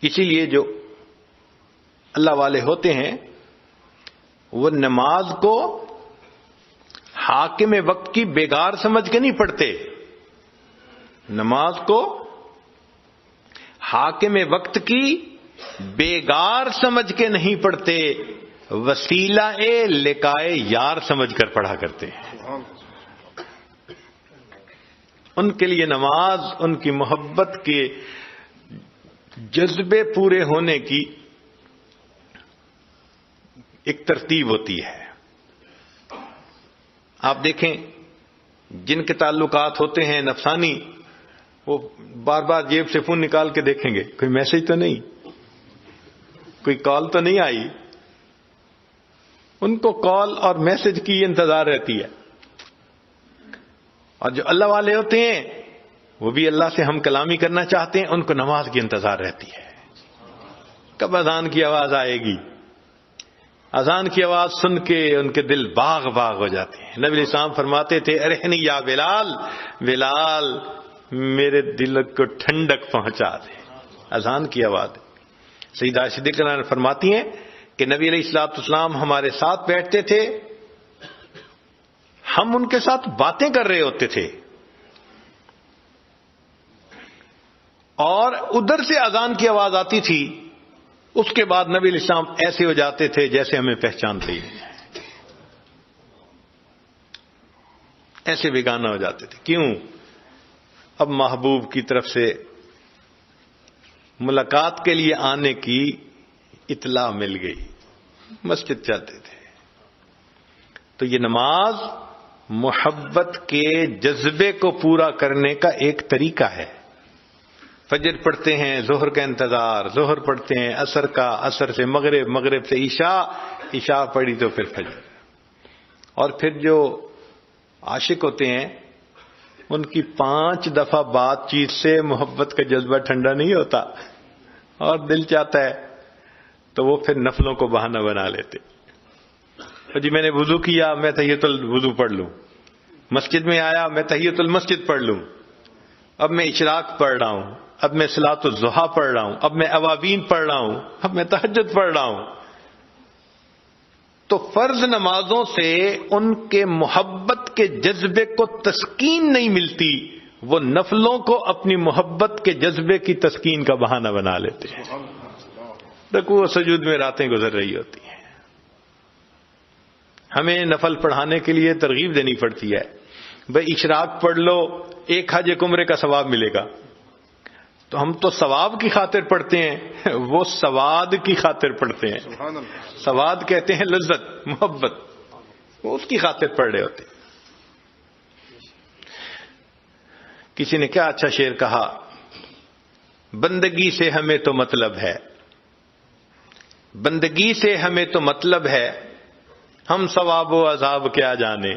اسی لیے جو اللہ والے ہوتے ہیں وہ نماز کو حاکم وقت کی بیگار سمجھ کے نہیں پڑھتے، نماز کو حاکم وقت کی بیگار سمجھ کے نہیں پڑھتے، وسیلہ لقائے یار سمجھ کر پڑھا کرتے ہیں۔ ان کے لیے نماز ان کی محبت کے جذبے پورے ہونے کی ایک ترتیب ہوتی ہے۔ آپ دیکھیں جن کے تعلقات ہوتے ہیں نفسانی، وہ بار بار جیب سے فون نکال کے دیکھیں گے کوئی میسج تو نہیں، کوئی کال تو نہیں آئی، ان کو کال اور میسج کی انتظار رہتی ہے۔ اور جو اللہ والے ہوتے ہیں وہ بھی اللہ سے ہم کلامی کرنا چاہتے ہیں، ان کو نماز کی انتظار رہتی ہے، کب اذان کی آواز آئے گی۔ اذان کی آواز سن کے ان کے دل باغ باغ ہو جاتے ہیں۔ نبی علیہ السلام فرماتے تھے ارحنی یا بلال، بلال میرے دل کو ٹھنڈک پہنچا دے، اذان کی آواز۔ سیدہ صدیقہ فرماتی ہیں کہ نبی علیہ الصلوۃ والسلام ہمارے ساتھ بیٹھتے تھے، ہم ان کے ساتھ باتیں کر رہے ہوتے تھے، اور ادھر سے اذان کی آواز آتی تھی، اس کے بعد نبی علیہ السلام ایسے ہو جاتے تھے جیسے ہمیں پہچانتے ہی نہیں، ایسے بیگانہ ہو جاتے تھے۔ کیوں؟ اب محبوب کی طرف سے ملاقات کے لیے آنے کی اطلاع مل گئی، مسجد جاتے تھے۔ تو یہ نماز محبت کے جذبے کو پورا کرنے کا ایک طریقہ ہے۔ فجر پڑھتے ہیں، ظہر کا انتظار، ظہر پڑھتے ہیں، عصر کا، عصر سے مغرب، مغرب سے عشاء، عشاء پڑھی تو پھر فجر۔ اور پھر جو عاشق ہوتے ہیں ان کی 5 دفعہ بات چیت سے محبت کا جذبہ ٹھنڈا نہیں ہوتا، اور دل چاہتا ہے تو وہ پھر نفلوں کو بہانہ بنا لیتے۔ جی میں نے وضو کیا، میں تحیۃ الوضو پڑھ لوں، مسجد میں آیا میں تحیۃ المسجد پڑھ لوں، اب میں اشراق پڑھ رہا ہوں، اب میں صلاۃ الضحیٰ پڑھ رہا ہوں، اب میں اوابین پڑھ رہا ہوں، اب میں تہجد پڑھ رہا ہوں۔ تو فرض نمازوں سے ان کے محبت کے جذبے کو تسکین نہیں ملتی، وہ نفلوں کو اپنی محبت کے جذبے کی تسکین کا بہانہ بنا لیتے ہیں۔ رکوع و سجود میں راتیں گزر رہی ہوتی ہیں، ہمیں نفل پڑھانے کے لیے ترغیب دینی پڑتی ہے، بھئی اشراق پڑھ لو 1 حج 1 عمرے کا ثواب ملے گا۔ تو ہم تو ثواب کی خاطر پڑھتے ہیں، وہ سواد کی خاطر پڑھتے ہیں۔ سواد کہتے ہیں لذت، محبت، وہ اس کی خاطر پڑھ رہے ہوتے ہیں۔ کسی نے کیا اچھا شعر کہا، بندگی سے ہمیں تو مطلب ہے، بندگی سے ہمیں تو مطلب ہے، ہم ثواب و عذاب کیا جانے۔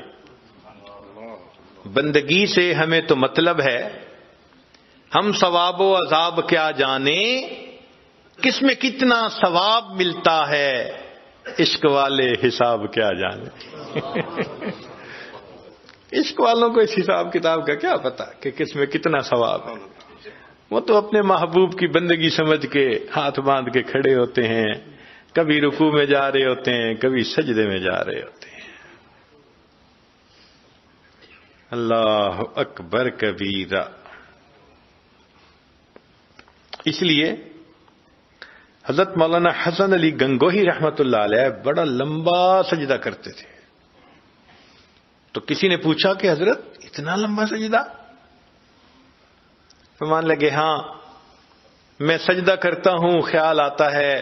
بندگی سے ہمیں تو مطلب ہے، ہم ثواب و عذاب کیا جانے، کس میں کتنا ثواب ملتا ہے، عشق والے حساب کیا جانے۔ عشق والوں کو اس حساب کتاب کا کیا پتا کہ کس میں کتنا ثواب ہے، وہ تو اپنے محبوب کی بندگی سمجھ کے ہاتھ باندھ کے کھڑے ہوتے ہیں، کبھی رکوع میں جا رہے ہوتے ہیں، کبھی سجدے میں جا رہے ہوتے ہیں۔ اللہ اکبر کبیرہ۔ اس لیے حضرت مولانا حسن علی گنگوہی رحمت اللہ علیہ بڑا لمبا سجدہ کرتے تھے۔ تو کسی نے پوچھا کہ حضرت اتنا لمبا سجدہ؟ فرمان لگے ہاں، میں سجدہ کرتا ہوں، خیال آتا ہے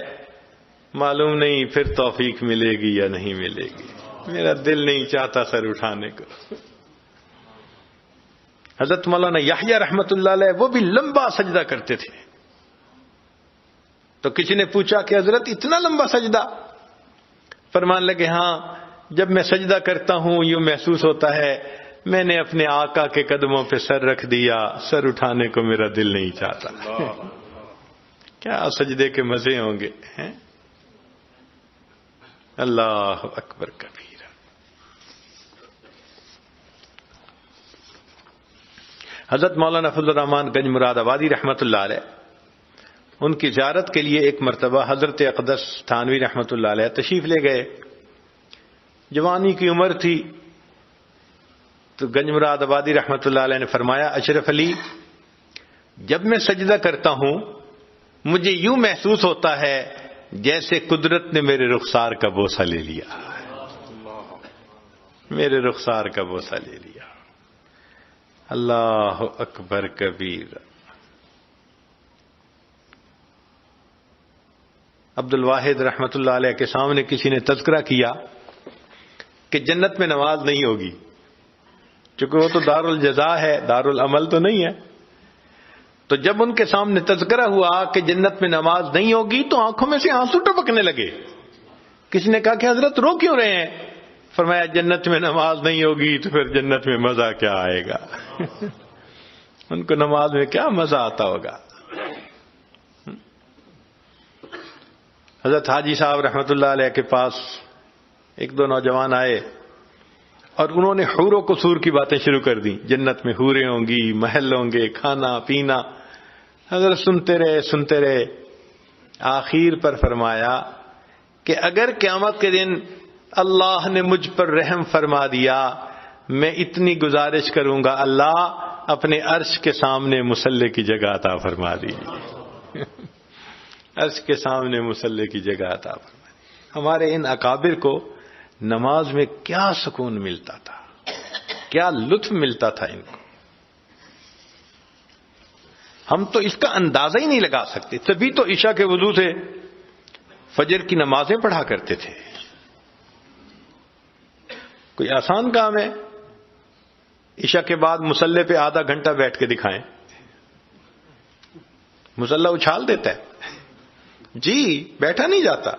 معلوم نہیں پھر توفیق ملے گی یا نہیں ملے گی، میرا دل نہیں چاہتا سر اٹھانے کو۔ حضرت مولانا یحییٰ رحمت اللہ علیہ وہ بھی لمبا سجدہ کرتے تھے۔ تو کسی نے پوچھا کہ حضرت اتنا لمبا سجدہ؟ فرمان لگے ہاں، جب میں سجدہ کرتا ہوں یوں محسوس ہوتا ہے میں نے اپنے آقا کے قدموں پہ سر رکھ دیا، سر اٹھانے کو میرا دل نہیں چاہتا۔ کیا سجدے کے مزے ہوں گے ہیں؟ اللہ اکبر کبیرہ۔ حضرت مولانا فضل الرحمان گنج مراد آبادی رحمۃ اللہ علیہ، ان کی زیارت کے لیے ایک مرتبہ حضرت اقدس تھانوی رحمۃ اللہ علیہ تشریف لے گئے۔ جوانی کی عمر تھی تو گنج مراد آبادی رحمۃ اللہ علیہ نے فرمایا، اشرف علی، جب میں سجدہ کرتا ہوں مجھے یوں محسوس ہوتا ہے جیسے قدرت نے میرے رخسار کا بوسہ لے لیا، میرے رخسار کا بوسہ لے لیا۔ اللہ اکبر کبیر۔ عبد الواحد رحمت اللہ علیہ کے سامنے کسی نے تذکرہ کیا کہ جنت میں نماز نہیں ہوگی، چونکہ وہ تو دار الجزا ہے، دار العمل تو نہیں ہے۔ تو جب ان کے سامنے تذکرہ ہوا کہ جنت میں نماز نہیں ہوگی تو آنکھوں میں سے آنسو ٹپکنے لگے۔ کسی نے کہا کہ حضرت رو کیوں رہے ہیں؟ فرمایا جنت میں نماز نہیں ہوگی تو پھر جنت میں مزہ کیا آئے گا؟ ان کو نماز میں کیا مزہ آتا ہوگا۔ حضرت حاجی صاحب رحمت اللہ علیہ کے پاس ایک دو نوجوان آئے اور انہوں نے حور و قصور کی باتیں شروع کر دی، جنت میں حوریں ہوں گی، محل ہوں گے، کھانا پینا۔ حضرت سنتے رہے، آخر پر فرمایا کہ اگر قیامت کے دن اللہ نے مجھ پر رحم فرما دیا، میں اتنی گزارش کروں گا، اللہ اپنے عرش کے سامنے مصلی کی جگہ عطا فرما دیجیے۔ عرش کے سامنے مصلی کی جگہ عطا فرما دیجیے۔ ہمارے ان اکابر کو نماز میں کیا سکون ملتا تھا، کیا لطف ملتا تھا ان کو، ہم تو اس کا اندازہ ہی نہیں لگا سکتے۔ تبھی تو عشاء کے وضو سے فجر کی نمازیں پڑھا کرتے تھے۔ کوئی آسان کام ہے؟ عشاء کے بعد مصلی پہ آدھا گھنٹہ بیٹھ کے دکھائیں، مصلی اچھال دیتا ہے جی، بیٹھا نہیں جاتا۔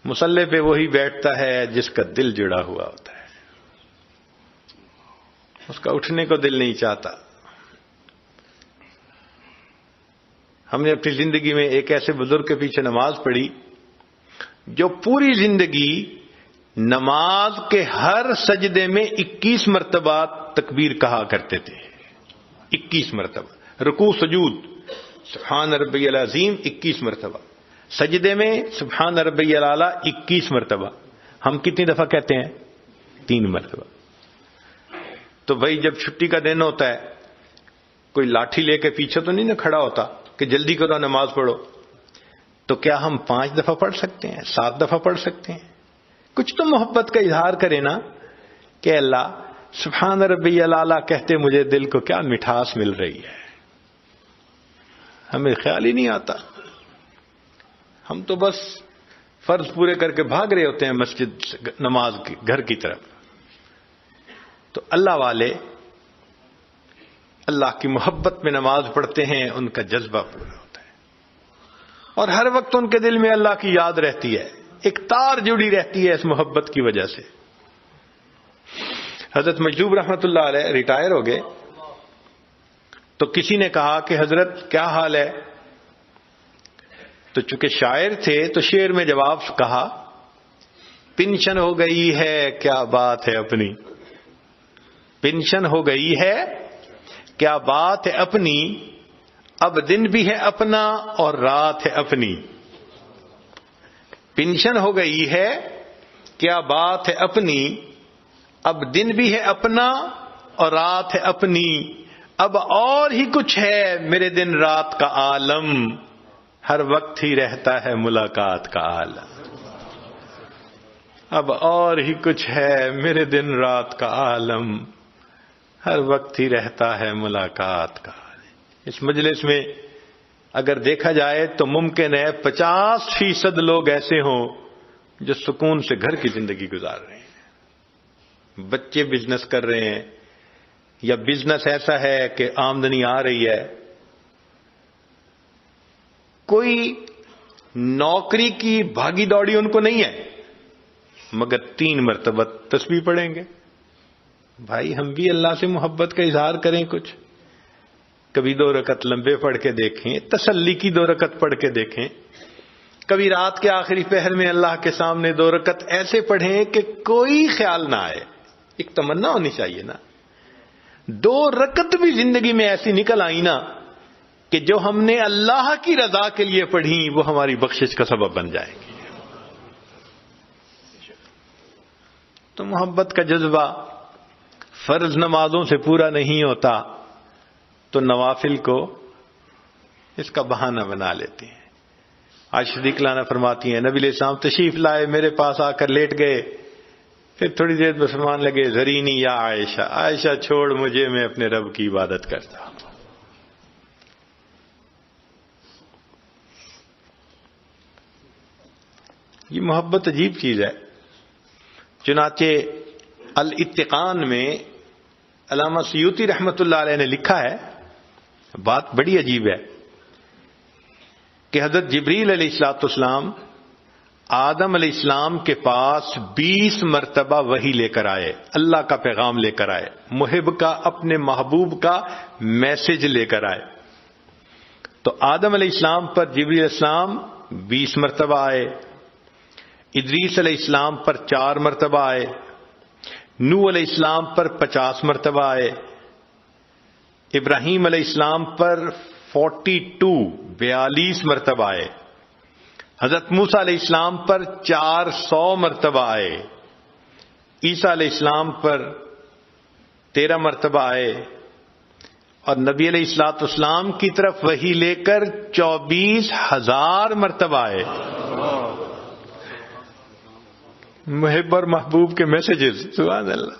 مصلی پہ وہی بیٹھتا ہے جس کا دل جڑا ہوا ہوتا ہے، اس کا اٹھنے کو دل نہیں چاہتا۔ ہم نے اپنی زندگی میں ایک ایسے بزرگ کے پیچھے نماز پڑھی جو پوری زندگی نماز کے ہر سجدے میں 21 مرتبہ تکبیر کہا کرتے تھے۔ 21 مرتبہ رکوع سجود سبحان ربی العظیم 21 مرتبہ، سجدے میں سبحان ربی الاعلیٰ 21 مرتبہ۔ ہم کتنی دفعہ کہتے ہیں؟ 3 مرتبہ۔ تو بھائی جب چھٹی کا دن ہوتا ہے کوئی لاٹھی لے کے پیچھے تو نہیں نہ کھڑا ہوتا کہ جلدی کرو نماز پڑھو، تو کیا ہم 5 دفعہ پڑھ سکتے ہیں؟ 7 دفعہ پڑھ سکتے ہیں؟ کچھ تو محبت کا اظہار کرے نا کہ اللہ سبحان ربی الاعلیٰ کہتے مجھے دل کو کیا مٹھاس مل رہی ہے۔ ہمیں خیال ہی نہیں آتا، ہم تو بس فرض پورے کر کے بھاگ رہے ہوتے ہیں مسجد نماز کی گھر کی طرف۔ تو اللہ والے اللہ کی محبت میں نماز پڑھتے ہیں، ان کا جذبہ پورا ہوتا ہے اور ہر وقت ان کے دل میں اللہ کی یاد رہتی ہے، ایک تار جڑی رہتی ہے اس محبت کی وجہ سے۔ حضرت مجذوب رحمت اللہ علیہ ریٹائر ہو گئے تو کسی نے کہا کہ حضرت کیا حال ہے؟ تو چونکہ شاعر تھے تو شعر میں جواب کہا، پنشن ہو گئی ہے کیا بات ہے اپنی، پنشن ہو گئی ہے کیا بات ہے اپنی، اب دن بھی ہے اپنا اور رات ہے اپنی۔ پنشن ہو گئی ہے کیا بات ہے اپنی، اب دن بھی ہے اپنا اور رات ہے اپنی، اب اور ہی کچھ ہے میرے دن رات کا عالم، ہر وقت ہی رہتا ہے ملاقات کا عالم۔ اب اور ہی کچھ ہے میرے دن رات کا عالم، ہر وقت ہی رہتا ہے ملاقات کا عالم۔ اس مجلس میں اگر دیکھا جائے تو ممکن ہے 50% لوگ ایسے ہوں جو سکون سے گھر کی زندگی گزار رہے ہیں، بچے بزنس کر رہے ہیں یا بزنس ایسا ہے کہ آمدنی آ رہی ہے، کوئی نوکری کی بھاگی دوڑی ان کو نہیں ہے، مگر 3 مرتبہ تسبیح پڑھیں گے۔ بھائی ہم بھی اللہ سے محبت کا اظہار کریں کچھ، کبھی 2 رکعت لمبے پڑھ کے دیکھیں، تسلی کی 2 رکعت پڑھ کے دیکھیں، کبھی رات کے آخری پہر میں اللہ کے سامنے 2 رکعت ایسے پڑھیں کہ کوئی خیال نہ آئے. ایک تمنا ہونی چاہیے نا. 2 رکعت بھی زندگی میں ایسی نکل آئی نا کہ جو ہم نے اللہ کی رضا کے لیے پڑھی وہ ہماری بخشش کا سبب بن جائے گی. تو محبت کا جذبہ فرض نمازوں سے پورا نہیں ہوتا تو نوافل کو اس کا بہانہ بنا لیتے ہیں. آج صدیق لانا فرماتی ہیں نبی علیہ السلام تشریف لائے، میرے پاس آ کر لیٹ گئے، پھر تھوڑی دیر میں فرمان لگے ذرینی یا عائشہ، عائشہ چھوڑ مجھے، میں اپنے رب کی عبادت کرتا ہوں. یہ محبت عجیب چیز ہے. چنانچہ الاتقان میں علامہ سیوطی رحمت اللہ علیہ نے لکھا ہے، بات بڑی عجیب ہے، کہ حضرت جبریل علیہ الصلوۃ والسلام آدم علیہ السلام کے پاس 20 مرتبہ وحی لے کر آئے، اللہ کا پیغام لے کر آئے، محب کا، اپنے محبوب کا میسج لے کر آئے. تو آدم علیہ السلام پر جبریل علیہ السلام 20 مرتبہ آئے، ادریس علیہ السلام پر 4 مرتبہ آئے، نوح علیہ السلام پر 50 مرتبہ آئے، ابراہیم علیہ السلام پر 42 مرتبہ آئے، حضرت موسیٰ علیہ السلام پر 400 مرتبہ آئے، عیسیٰ علیہ السلام پر 13 مرتبہ آئے، اور نبی علیہ الصلوۃ والسلام کی طرف وحی لے کر 24,000 مرتبہ آئے. محب اور محبوب کے میسیجز، سبحان اللہ،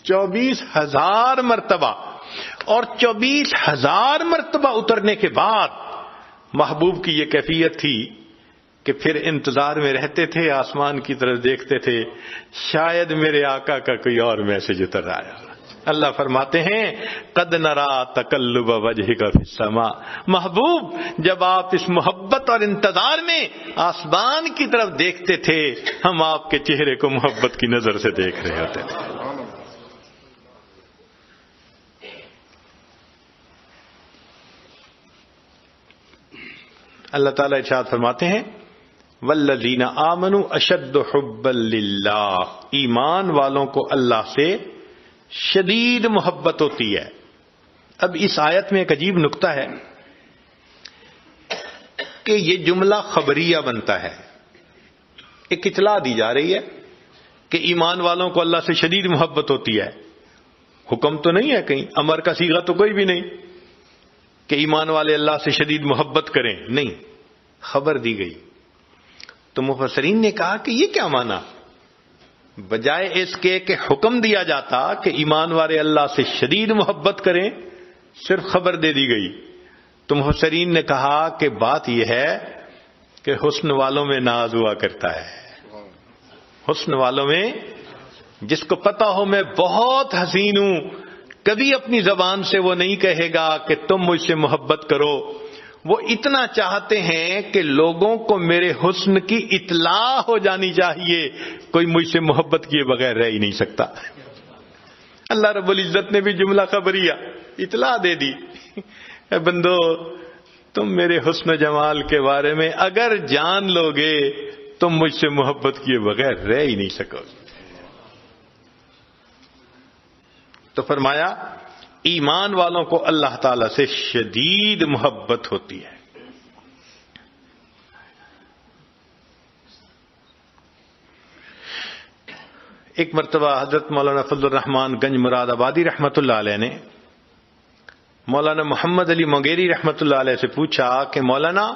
24,000 مرتبہ. اور 24,000 مرتبہ اترنے کے بعد محبوب کی یہ کیفیت تھی کہ پھر انتظار میں رہتے تھے، آسمان کی طرف دیکھتے تھے، شاید میرے آقا کا کوئی اور میسج اتر آیا. اللہ فرماتے ہیں قد نرا تقلب وجہک فی السماء، محبوب جب آپ اس محبت اور انتظار میں آسمان کی طرف دیکھتے تھے، ہم آپ کے چہرے کو محبت کی نظر سے دیکھ رہے ہوتے تھے. اللہ تعالیٰ ارشاد فرماتے ہیں والذین آمنوا اشد حبا للہ، ایمان والوں کو اللہ سے شدید محبت ہوتی ہے. اب اس آیت میں ایک عجیب نکتہ ہے کہ یہ جملہ خبریہ بنتا ہے. ایک اطلاع دی جا رہی ہے کہ ایمان والوں کو اللہ سے شدید محبت ہوتی ہے. حکم تو نہیں ہے کہیں، امر کا صیغہ تو کوئی بھی نہیں کہ ایمان والے اللہ سے شدید محبت کریں، نہیں، خبر دی گئی. تو مفسرین نے کہا کہ یہ کیا معنی، بجائے اس کے کہ حکم دیا جاتا کہ ایمان والے اللہ سے شدید محبت کریں، صرف خبر دے دی گئی. تو مفسرین نے کہا کہ بات یہ ہے کہ حسن والوں میں ناز ہوا کرتا ہے. حسن والوں میں جس کو پتا ہو میں بہت حسین ہوں، کبھی اپنی زبان سے وہ نہیں کہے گا کہ تم مجھ سے محبت کرو. وہ اتنا چاہتے ہیں کہ لوگوں کو میرے حسن کی اطلاع ہو جانی چاہیے، کوئی مجھ سے محبت کیے بغیر رہ ہی نہیں سکتا. اللہ رب العزت نے بھی جملہ خبریہ اطلاع دے دی، اے بندو تم میرے حسن و جمال کے بارے میں اگر جان لوگے تم مجھ سے محبت کیے بغیر رہ ہی نہیں سکو. تو فرمایا ایمان والوں کو اللہ تعالی سے شدید محبت ہوتی ہے. ایک مرتبہ حضرت مولانا فضل الرحمان گنج مراد آبادی رحمت اللہ علیہ نے مولانا محمد علی مغیری رحمت اللہ علیہ سے پوچھا کہ مولانا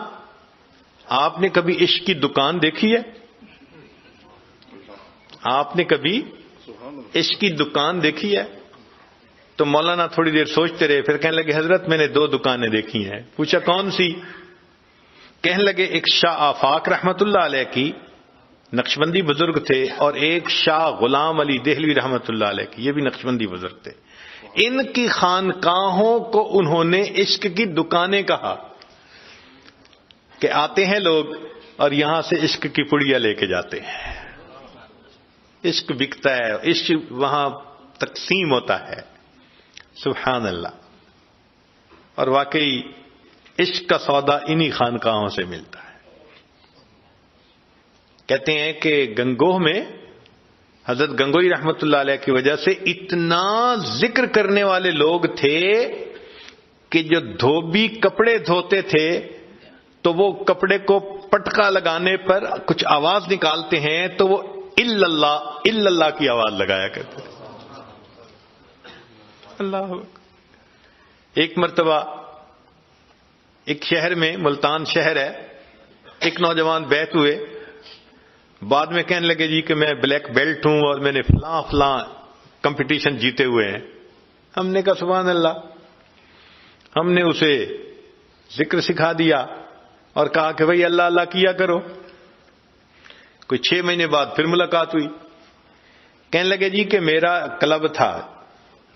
آپ نے کبھی عشق کی دکان دیکھی ہے؟ آپ نے کبھی عشق کی دکان دیکھی ہے؟ تو مولانا تھوڑی دیر سوچتے رہے، پھر کہنے لگے حضرت میں نے 2 دکانیں دیکھی ہیں. پوچھا کون سی؟ کہنے لگے ایک شاہ آفاق رحمت اللہ علیہ کی، نقشبندی بزرگ تھے، اور ایک شاہ غلام علی دہلوی رحمت اللہ علیہ کی، یہ بھی نقشبندی بزرگ تھے. ان کی خانقاہوں کو انہوں نے عشق کی دکانیں کہا کہ آتے ہیں لوگ اور یہاں سے عشق کی پڑیاں لے کے جاتے ہیں. عشق بکتا ہے، عشق وہاں تقسیم ہوتا ہے. سبحان اللہ. اور واقعی عشق کا سودا انہی خانقاہوں سے ملتا ہے. کہتے ہیں کہ گنگوہ میں حضرت گنگوئی رحمت اللہ علیہ کی وجہ سے اتنا ذکر کرنے والے لوگ تھے کہ جو دھوبی کپڑے دھوتے تھے تو وہ کپڑے کو پٹکا لگانے پر کچھ آواز نکالتے ہیں تو وہ الا اللہ کی آواز لگایا کرتے تھے. اللہ. ایک مرتبہ ایک شہر میں، ملتان شہر ہے، ایک نوجوان بیت ہوئے، بعد میں کہنے لگے جی کہ میں بلیک بیلٹ ہوں اور میں نے فلاں کمپٹیشن جیتے ہوئے ہیں. ہم نے کہا سبحان اللہ. ہم نے اسے ذکر سکھا دیا اور کہا کہ بھئی اللہ اللہ کیا کرو. کوئی 6 مہینے بعد پھر ملاقات ہوئی. کہنے لگے جی کہ میرا کلب تھا،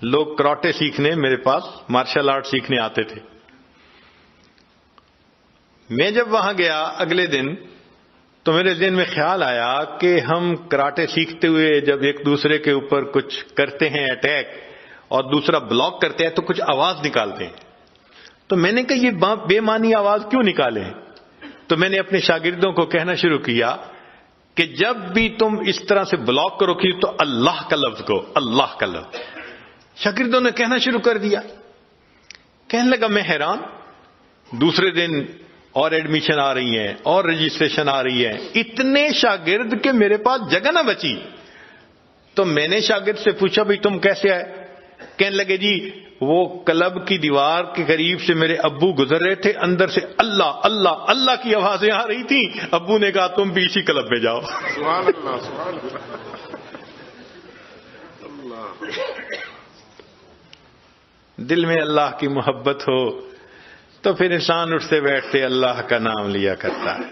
لوگ کراٹے سیکھنے میرے پاس مارشل آرٹ سیکھنے آتے تھے. میں جب وہاں گیا اگلے دن تو میرے ذہن میں خیال آیا کہ ہم کراٹے سیکھتے ہوئے جب ایک دوسرے کے اوپر کچھ کرتے ہیں اٹیک اور دوسرا بلاک کرتے ہیں تو کچھ آواز نکالتے ہیں. تو میں نے کہا یہ بے معنی آواز کیوں نکالیں؟ تو میں نے اپنے شاگردوں کو کہنا شروع کیا کہ جب بھی تم اس طرح سے بلاک کرو کہ تو اللہ کا لفظ کو، اللہ کا لفظ. شاگردوں نے کہنا شروع کر دیا. کہنے لگا میں حیران. دوسرے دن اور ایڈمیشن آ رہی ہیں اور رجسٹریشن آ رہی ہے، اتنے شاگرد کہ میرے پاس جگہ نہ بچی. تو میں نے شاگرد سے پوچھا بھئی تم کیسے آئے؟ کہنے لگے جی وہ کلب کی دیوار کے قریب سے میرے ابو گزر رہے تھے، اندر سے اللہ اللہ اللہ کی آوازیں آ رہی تھیں. ابو نے کہا تم بھی اسی کلب میں جاؤ. سبحان اللہ سبحان اللہ. دل میں اللہ کی محبت ہو تو پھر انسان اٹھتے بیٹھتے اللہ کا نام لیا کرتا ہے.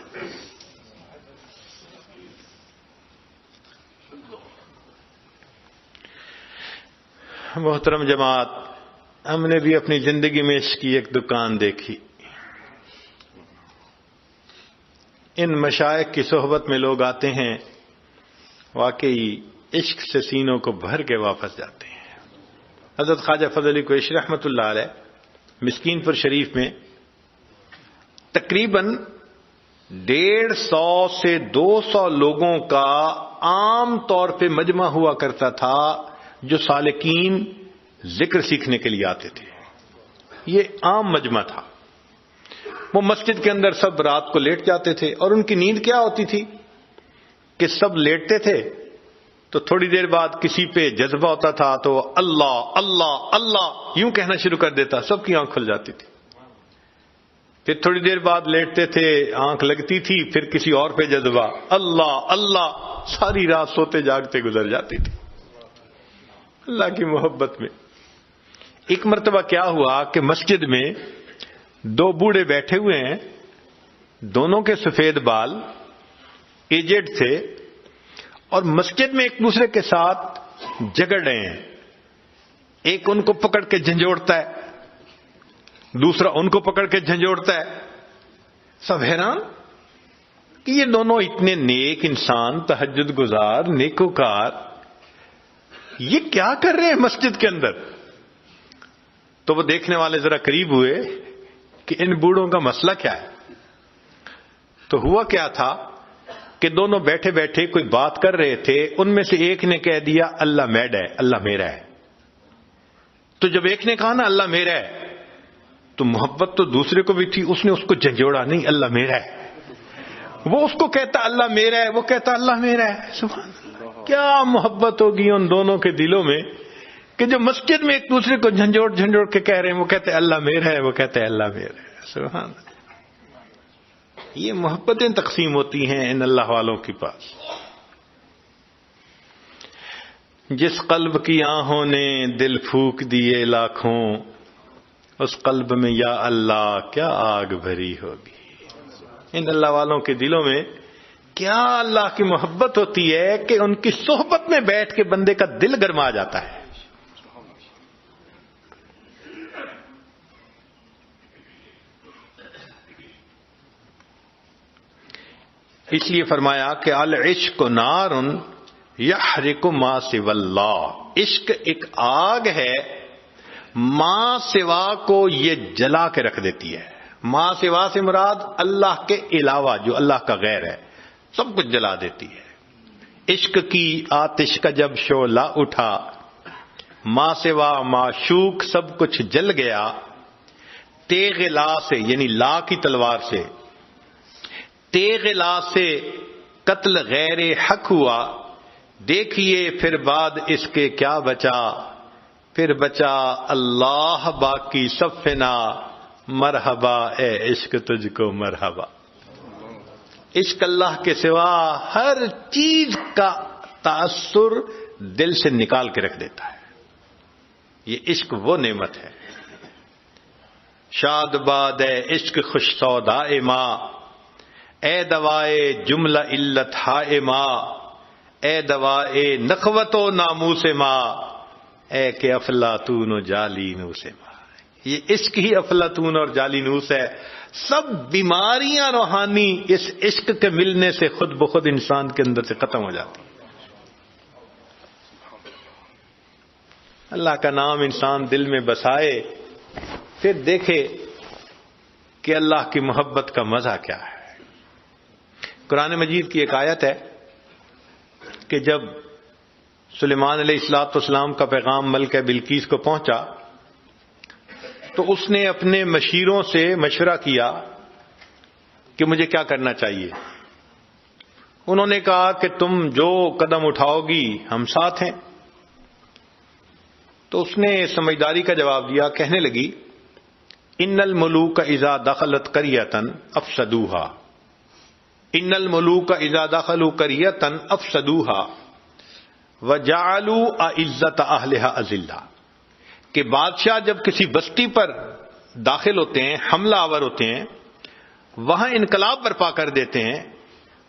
محترم جماعت، ہم نے بھی اپنی زندگی میں عشق کی ایک دکان دیکھی. ان مشائخ کی صحبت میں لوگ آتے ہیں، واقعی عشق سے سینوں کو بھر کے واپس جاتے ہیں. حضرت خواجہ فضل علی قریشی رحمۃ اللہ علیہ مسکین پور شریف میں تقریباً 150 سے 200 لوگوں کا عام طور پہ مجمع ہوا کرتا تھا جو سالکین ذکر سیکھنے کے لیے آتے تھے. یہ عام مجمع تھا. وہ مسجد کے اندر سب رات کو لیٹ جاتے تھے اور ان کی نیند کیا ہوتی تھی کہ سب لیٹتے تھے تو تھوڑی دیر بعد کسی پہ جذبہ ہوتا تھا تو اللہ اللہ اللہ یوں کہنا شروع کر دیتا، سب کی آنکھ کھل جاتی تھی. پھر تھوڑی دیر بعد لیٹتے تھے، آنکھ لگتی تھی، پھر کسی اور پہ جذبہ، اللہ اللہ، ساری رات سوتے جاگتے گزر جاتی تھی اللہ کی محبت میں. ایک مرتبہ کیا ہوا کہ مسجد میں 2 بوڑھے بیٹھے ہوئے ہیں، دونوں کے سفید بال، ایجڈ تھے، اور مسجد میں ایک دوسرے کے ساتھ جھگڑ رہے ہیں. ایک ان کو پکڑ کے جھنجھوڑتا ہے، دوسرا ان کو پکڑ کے جھنجھوڑتا ہے. سب حیران کہ یہ دونوں اتنے نیک انسان، تہجد گزار، نیکوکار، یہ کیا کر رہے ہیں مسجد کے اندر؟ تو وہ دیکھنے والے ذرا قریب ہوئے کہ ان بوڑھوں کا مسئلہ کیا ہے. تو ہوا کیا تھا کہ دونوں بیٹھے بیٹھے کوئی بات کر رہے تھے. ان میں سے ایک نے کہہ دیا اللہ میڈ ہے، اللہ میرا ہے. تو جب ایک نے کہا نا اللہ میرا ہے تو محبت تو دوسرے کو بھی تھی، اس نے اس کو جھنجھوڑا، نہیں اللہ میرا ہے. وہ اس کو کہتا اللہ میرا ہے، وہ کہتا اللہ میرا ہے. سبحان اللہ، کیا محبت ہوگی ان دونوں کے دلوں میں کہ جو مسجد میں ایک دوسرے کو جھنجھوڑ جھنجھوڑ کے کہہ رہے ہیں، وہ کہتے ہیں اللہ میرا ہے، وہ کہتے ہیں اللہ میرا ہے. سبحان اللہ. یہ محبتیں تقسیم ہوتی ہیں ان اللہ والوں کے پاس. جس قلب کی آہوں نے دل پھونک دیے لاکھوں، اس قلب میں یا اللہ کیا آگ بھری ہوگی. ان اللہ والوں کے دلوں میں کیا اللہ کی محبت ہوتی ہے کہ ان کی صحبت میں بیٹھ کے بندے کا دل گرما جاتا ہے. اس لیے فرمایا کہ العشق نار یحرق ما سوی اللہ. عشق ایک آگ ہے، ماں سوا کو یہ جلا کے رکھ دیتی ہے. ماں سوا سے مراد اللہ کے علاوہ جو اللہ کا غیر ہے سب کچھ جلا دیتی ہے. عشق کی آتش کا جب شعلہ اٹھا ماں سوا معشوق سب کچھ جل گیا. تیغ لا سے یعنی لا کی تلوار سے تیغ لا سے قتل غیر حق ہوا. دیکھیے پھر بعد اس کے کیا بچا پھر بچا اللہ باقی سب فنا. مرحبا اے عشق تجھ کو مرحبا. عشق اللہ کے سوا ہر چیز کا تاثر دل سے نکال کے رکھ دیتا ہے. یہ عشق وہ نعمت ہے. شاد باد اے عشق خوش سودائے ماں اے دوائے جملہ علت ہائے ماں اے دوائے نخوت و ناموس ماں اے کہ افلاطون و جالینوس ماں. یہ عشق ہی افلاطون اور جالینوس ہے. سب بیماریاں روحانی اس عشق کے ملنے سے خود بخود انسان کے اندر سے ختم ہو جاتی. اللہ کا نام انسان دل میں بسائے پھر دیکھے کہ اللہ کی محبت کا مزہ کیا ہے. قرآن مجید کی ایک آیت ہے کہ جب سلیمان علیہ الصلوۃ والسلام کا پیغام ملکہ بلقیس کو پہنچا تو اس نے اپنے مشیروں سے مشورہ کیا کہ مجھے کیا کرنا چاہیے. انہوں نے کہا کہ تم جو قدم اٹھاؤ گی ہم ساتھ ہیں. تو اس نے سمجھداری کا جواب دیا. کہنے لگی ان الملوک اذا دخلت قریۃ افسدوها ان الملوک اذا دخلوا قریۃ افسدوها وجعلوا اعزۃ اہلها اذلہ. کہ بادشاہ جب کسی بستی پر داخل ہوتے ہیں حملہ آور ہوتے ہیں وہاں انقلاب برپا کر دیتے ہیں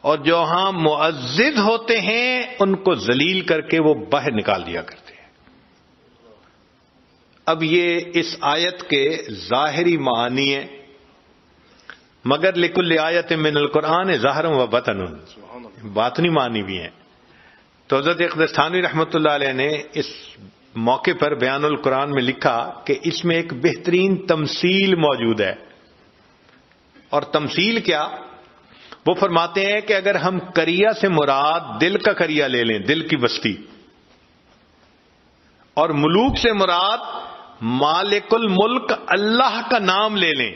اور جو ہاں معزز ہوتے ہیں ان کو ذلیل کر کے وہ باہر نکال دیا کرتے ہیں. اب یہ اس آیت کے ظاہری معنی ہیں مگر لکل آیت من القرآن ظاہر و بطن باطنی معنی بھی ہیں. تو حضرت اقدس تھانوی رحمۃ اللہ علیہ نے اس موقع پر بیان القرآن میں لکھا کہ اس میں ایک بہترین تمثیل موجود ہے. اور تمثیل کیا؟ وہ فرماتے ہیں کہ اگر ہم کریا سے مراد دل کا کریا لے لیں دل کی بستی اور ملوک سے مراد مالک الملک اللہ کا نام لے لیں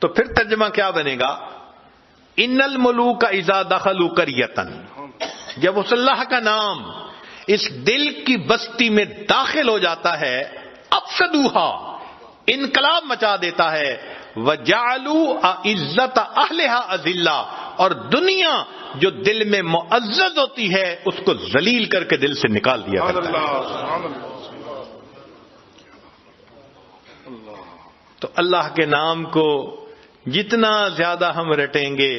تو پھر ترجمہ کیا بنے گا؟ ان الملوک اذا دخلوا قریۃ. جب اس اللہ کا نام اس دل کی بستی میں داخل ہو جاتا ہے افسدوها انقلاب مچا دیتا ہے. وجعلوا اعزۃ اہلها اذلہ اور دنیا جو دل میں معزز ہوتی ہے اس کو ذلیل کر کے دل سے نکال دیا کرتا ہے. تو اللہ کے نام کو جتنا زیادہ ہم رٹیں گے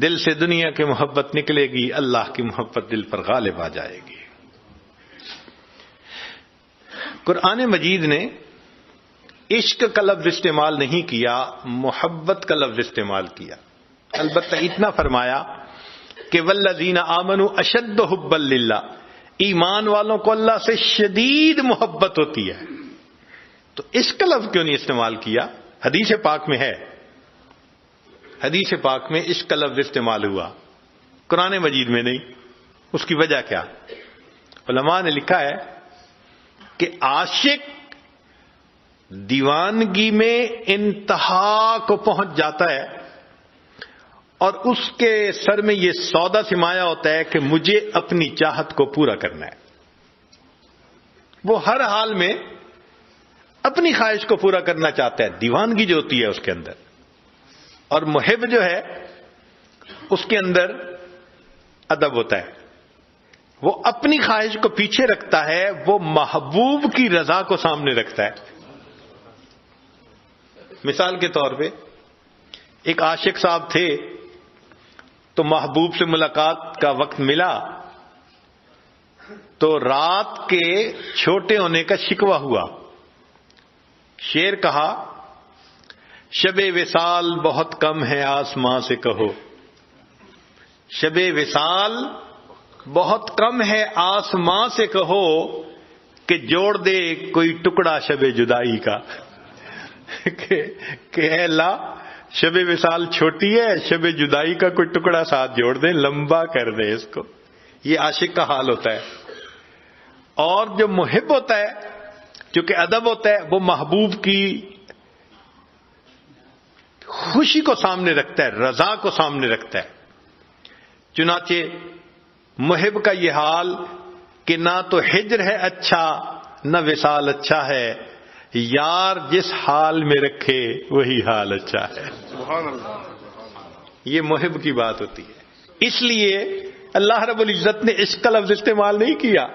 دل سے دنیا کی محبت نکلے گی اللہ کی محبت دل پر غالب آ جائے گی. قرآن مجید نے عشق کا لفظ استعمال نہیں کیا محبت کا لفظ استعمال کیا. البتہ اتنا فرمایا کہ والذین آمنوا اشد حبا للہ ایمان والوں کو اللہ سے شدید محبت ہوتی ہے. تو عشق کا لفظ کیوں نہیں استعمال کیا؟ حدیث پاک میں ہے. حدیث پاک میں عشق کا لفظ استعمال ہوا قرآن مجید میں نہیں. اس کی وجہ کیا؟ علماء نے لکھا ہے کہ عاشق دیوانگی میں انتہا کو پہنچ جاتا ہے اور اس کے سر میں یہ سودا سمایا ہوتا ہے کہ مجھے اپنی چاہت کو پورا کرنا ہے. وہ ہر حال میں اپنی خواہش کو پورا کرنا چاہتا ہے. دیوانگی جو ہوتی ہے اس کے اندر. اور محب جو ہے اس کے اندر ادب ہوتا ہے. وہ اپنی خواہش کو پیچھے رکھتا ہے وہ محبوب کی رضا کو سامنے رکھتا ہے. مثال کے طور پہ ایک عاشق صاحب تھے تو محبوب سے ملاقات کا وقت ملا تو رات کے چھوٹے ہونے کا شکوہ ہوا. شعر کہا شب وصال بہت کم ہے آسماں سے کہو. شب وصال بہت کم ہے آسماں سے کہو کہ جوڑ دے کوئی ٹکڑا شب جدائی کا کہ اے اللہ شب وصال چھوٹی ہے، شب جدائی کا کوئی ٹکڑا ساتھ جوڑ دیں، لمبا کر دیں اس کو. یہ عاشق کا حال ہوتا ہے. اور جو محب ہوتا ہے، چونکہ ادب ہوتا ہے، وہ محبوب کی خوشی کو سامنے رکھتا ہے، رضا کو سامنے رکھتا ہے. چنانچہ محب کا یہ حال کہ نہ تو ہجر ہے اچھا نہ وصال اچھا ہے، یار جس حال میں رکھے وہی حال اچھا ہے. سبحان اللہ. یہ محب کی بات ہوتی ہے. اس لیے اللہ رب العزت نے عشق کا لفظ استعمال نہیں کیا،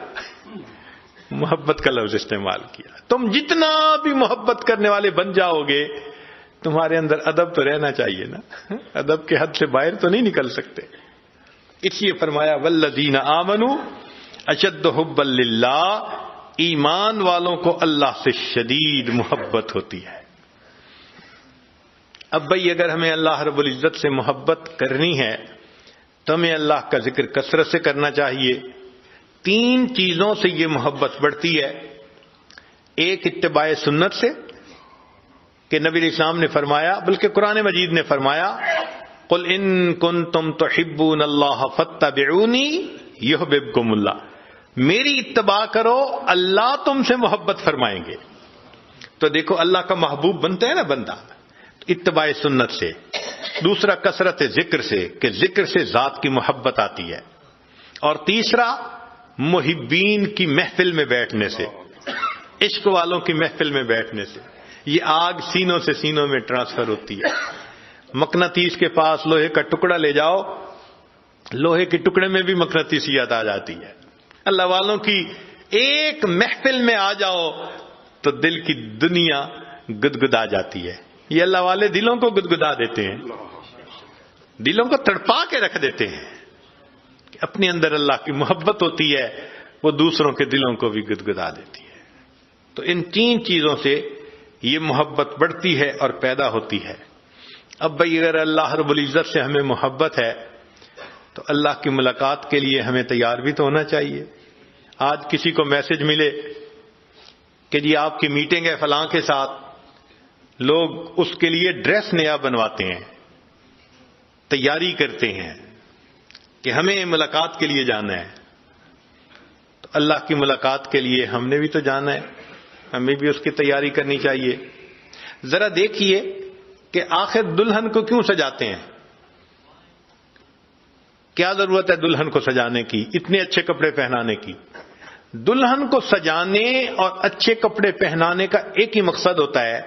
محبت کا لفظ استعمال کیا. تم جتنا بھی محبت کرنے والے بن جاؤ گے، تمہارے اندر ادب تو رہنا چاہیے نا، ادب کے حد سے باہر تو نہیں نکل سکتے. اس لیے فرمایا والذین آمنوا اشد حبا للہ، ایمان والوں کو اللہ سے شدید محبت ہوتی ہے. اب بھئی اگر ہمیں اللہ رب العزت سے محبت کرنی ہے تو ہمیں اللہ کا ذکر کثرت سے کرنا چاہیے. 3 چیزوں سے یہ محبت بڑھتی ہے. ایک اتباع سنت سے کہ نبی علیہ السلام نے فرمایا، بلکہ قرآن مجید نے فرمایا قل ان کنتم تحبون اللہ فاتبعونی یحببکم اللہ، میری اتباع کرو اللہ تم سے محبت فرمائیں گے. تو دیکھو اللہ کا محبوب بنتا ہے نا بندہ اتباع سنت سے. دوسرا کثرت ذکر سے کہ ذکر سے ذات کی محبت آتی ہے. اور تیسرا محبین کی محفل میں بیٹھنے سے، عشق والوں کی محفل میں بیٹھنے سے. یہ آگ سینوں سے سینوں میں ٹرانسفر ہوتی ہے. مقناطیس کے پاس لوہے کا ٹکڑا لے جاؤ، لوہے کے ٹکڑے میں بھی مقناطیسیت آ جاتی ہے. اللہ والوں کی ایک محفل میں آ جاؤ تو دل کی دنیا گدگدا جاتی ہے. یہ اللہ والے دلوں کو گدگدا دیتے ہیں، دلوں کو تڑپا کے رکھ دیتے ہیں. اپنے اندر اللہ کی محبت ہوتی ہے، وہ دوسروں کے دلوں کو بھی گدگدا دیتی ہے. تو ان 3 چیزوں سے یہ محبت بڑھتی ہے اور پیدا ہوتی ہے. اب بھئی اگر اللہ رب العزت سے ہمیں محبت ہے تو اللہ کی ملاقات کے لیے ہمیں تیار بھی تو ہونا چاہیے. آج کسی کو میسج ملے کہ جی آپ کی میٹنگ ہے فلاں کے ساتھ، لوگ اس کے لیے ڈریس نیا بنواتے ہیں، تیاری کرتے ہیں کہ ہمیں ملاقات کے لیے جانا ہے. تو اللہ کی ملاقات کے لیے ہم نے بھی تو جانا ہے، ہمیں بھی اس کی تیاری کرنی چاہیے. ذرا دیکھیے کہ آخر دلہن کو کیوں سجاتے ہیں؟ کیا ضرورت ہے دلہن کو سجانے کی، اتنے اچھے کپڑے پہنانے کی؟ دلہن کو سجانے اور اچھے کپڑے پہنانے کا ایک ہی مقصد ہوتا ہے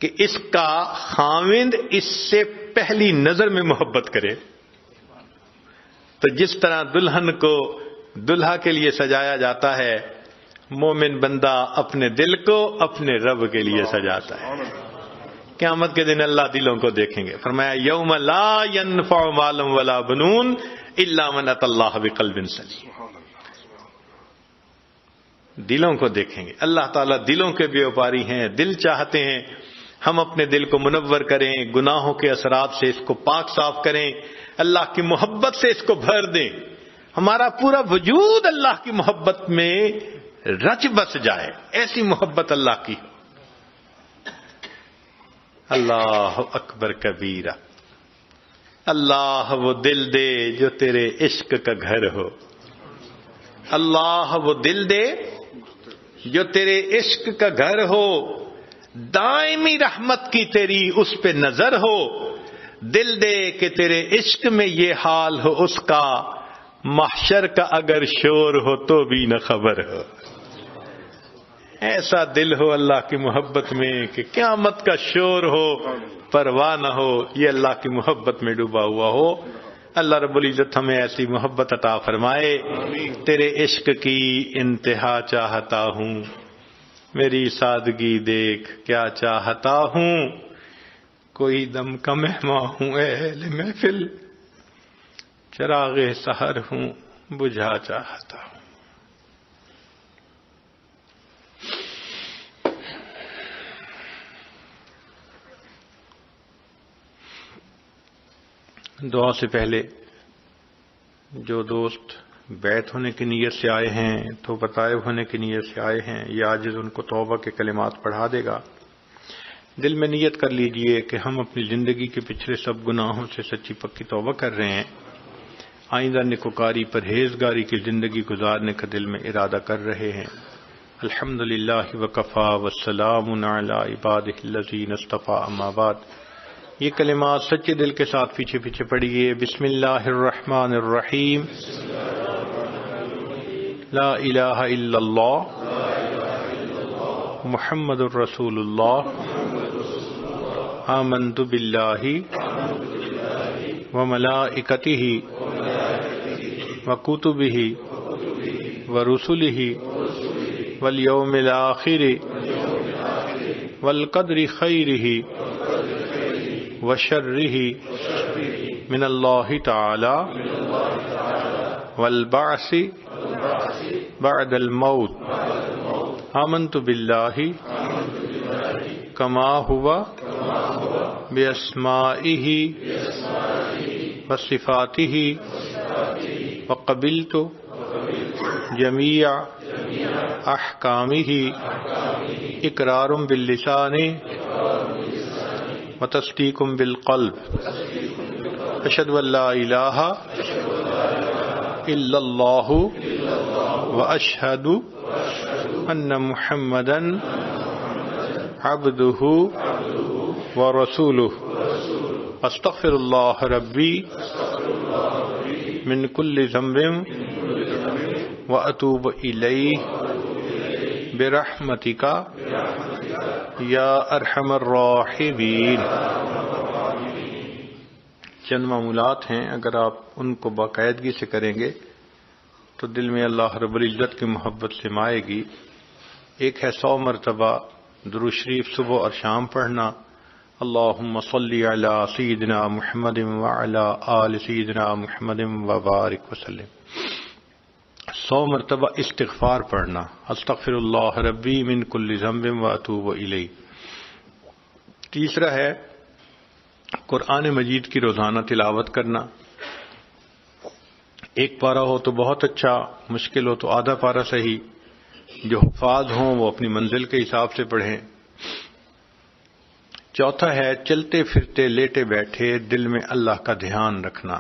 کہ اس کا خاوند اس سے پہلی نظر میں محبت کرے. تو جس طرح دلہن کو دلہا کے لیے سجایا جاتا ہے، مومن بندہ اپنے دل کو اپنے رب کے لیے سجاتا ہے. قیامت کے دن اللہ دلوں کو دیکھیں گے. فرمایا یوم لا ينفع مال ولا بنون الا من اتى اللہ بقلب سلیم. دلوں کو دیکھیں گے. اللہ تعالیٰ دلوں کے بیوپاری ہیں. دل چاہتے ہیں ہم اپنے دل کو منور کریں، گناہوں کے اثرات سے اس کو پاک صاف کریں، اللہ کی محبت سے اس کو بھر دیں، ہمارا پورا وجود اللہ کی محبت میں رچ بس جائے. ایسی محبت اللہ کی. اللہ اکبر کبیرہ. اللہ وہ دل دے جو تیرے عشق کا گھر ہو. اللہ وہ دل دے جو تیرے عشق کا گھر ہو، دائمی رحمت کی تیری اس پہ نظر ہو. دل دے کہ تیرے عشق میں یہ حال ہو اس کا، محشر کا اگر شور ہو تو بھی نہ خبر ہو. ایسا دل ہو اللہ کی محبت میں کہ قیامت کا شور ہو پرواہ نہ ہو. یہ اللہ کی محبت میں ڈوبا ہوا ہو. اللہ رب العزت ہمیں ایسی محبت عطا فرمائے. تیرے عشق کی انتہا چاہتا ہوں، میری سادگی دیکھ کیا چاہتا ہوں. کوئی دم کا مہمان ہوں اے اہل محفل، چراغ سحر ہوں بجھا چاہتا ہوں. دعا سے پہلے جو دوست بیعت ہونے کی نیت سے آئے ہیں، توبہ طائب ہونے کی نیت سے آئے ہیں، یہ عاجز ان کو توبہ کے کلمات پڑھا دے گا۔ دل میں نیت کر لیجئے کہ ہم اپنی زندگی کے پچھلے سب گناہوں سے سچی پکی توبہ کر رہے ہیں، آئندہ نیکوکاری پرہیزگاری کی زندگی گزارنے کا دل میں ارادہ کر رہے ہیں۔ الحمدللہ وکفا والسلام علی عبادہ الذین اصطفی، اما بعد۔ یہ کلمات سچے دل کے ساتھ پیچھے پیچھے پڑھیے۔ بسم اللہ الرحمن الرحیم۔ لا الہ الا اللہ محمد الرسول اللہ، آمنت باللہ وملائکتہ وکتبہ ورسلہ والیوم الآخر والقدر خیرہ وشرہ من اللہ تعالی والبعث بعد الموت۔ آمنت باللہ کما ہوا باسمائہ وصفاتہ وقبلت جمیع احکامہ اقرار باللسان وتصدیق بالقلب۔ اشہد ان لا الہ الا اللہ واشہد ان محمدا عبدہ ورسولہ۔ استغفر اللہ ربی من کل ذنب واتوب الیہ برحمتک یا ارحم الراحمین۔ چند معمولات ہیں، اگر آپ ان کو باقاعدگی سے کریں گے تو دل میں اللہ رب العزت کی محبت سمائے گی۔ ایک ہے 100 مرتبہ درود شریف صبح اور شام پڑھنا، اللہم صلی علی سیدنا محمد وعلی آل سیدنا محمد وبارک وسلم۔ 100 مرتبہ استغفار پڑھنا، استغفر اللہ ربی من کل ذنب واتوب الیہ۔ تیسرا ہے قرآن مجید کی روزانہ تلاوت کرنا، ایک پارہ ہو تو بہت اچھا، مشکل ہو تو آدھا پارہ صحیح، جو حفاظ ہوں وہ اپنی منزل کے حساب سے پڑھیں۔ چوتھا ہے چلتے پھرتے لیٹے بیٹھے دل میں اللہ کا دھیان رکھنا،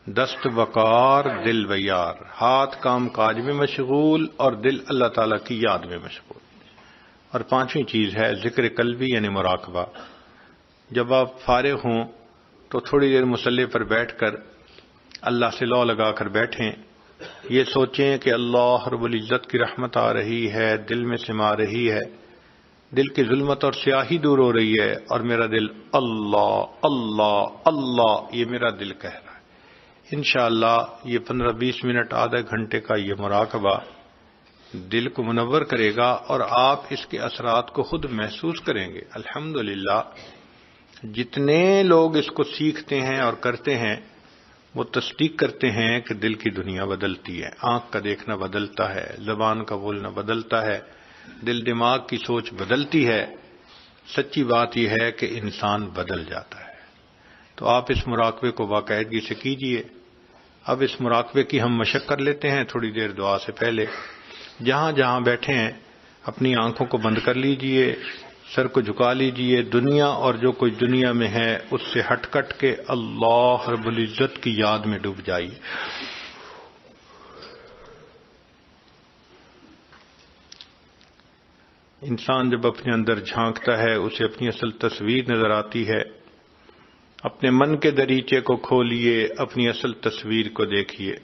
دست وقار دل بیار، ہاتھ کام کاج میں مشغول اور دل اللہ تعالیٰ کی یاد میں مشغول۔ اور پانچویں چیز ہے ذکر قلبی یعنی مراقبہ۔ جب آپ فارغ ہوں تو تھوڑی دیر مصلی پر بیٹھ کر اللہ سے لو لگا کر بیٹھیں، یہ سوچیں کہ اللہ رب العزت کی رحمت آ رہی ہے، دل میں سما رہی ہے، دل کی ظلمت اور سیاہی دور ہو رہی ہے، اور میرا دل اللہ اللہ اللہ یہ میرا دل کہہ رہا ہے۔ انشاءاللہ یہ 15-20 منٹ آدھے گھنٹے کا یہ مراقبہ دل کو منور کرے گا اور آپ اس کے اثرات کو خود محسوس کریں گے۔ الحمدللہ جتنے لوگ اس کو سیکھتے ہیں اور کرتے ہیں وہ تصدیق کرتے ہیں کہ دل کی دنیا بدلتی ہے، آنکھ کا دیکھنا بدلتا ہے، زبان کا بولنا بدلتا ہے، دل دماغ کی سوچ بدلتی ہے۔ سچی بات یہ ہے کہ انسان بدل جاتا ہے۔ تو آپ اس مراقبے کو باقاعدگی سے کیجئے۔ اب اس مراقبے کی ہم مشق کر لیتے ہیں تھوڑی دیر دعا سے پہلے۔ جہاں جہاں بیٹھے ہیں اپنی آنکھوں کو بند کر لیجئے، سر کو جھکا لیجئے، دنیا اور جو کچھ دنیا میں ہے اس سے ہٹ کٹ کے اللہ رب العزت کی یاد میں ڈوب جائیے۔ انسان جب اپنے اندر جھانکتا ہے اسے اپنی اصل تصویر نظر آتی ہے۔ اپنے من کے دریچے کو کھولیے، اپنی اصل تصویر کو دیکھیے۔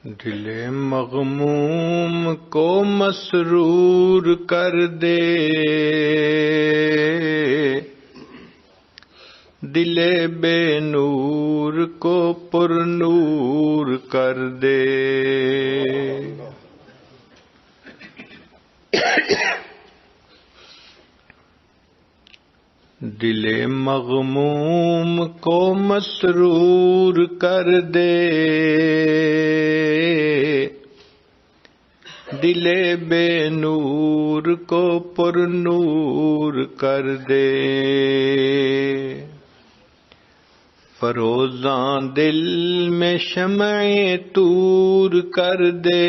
دل مغموم کو مسرور کر دے، دل بے نور کو پر نور کر دے۔ دل مغموم کو مسرور کر دے، دل بے نور کو پر نور کر دے۔ فروزاں دل میں شمع طور کر دے،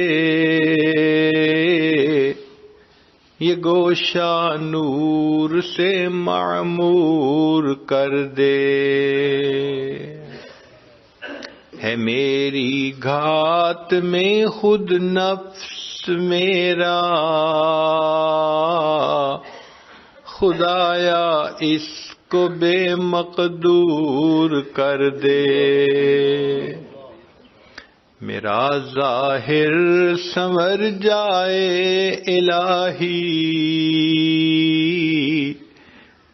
یہ گوشہ نور سے معمور کر دے۔ ہے میری گھات میں خود نفس میرا، خدایا اس کو بے مقدور کر دے۔ میرا ظاہر سنور جائے الہی،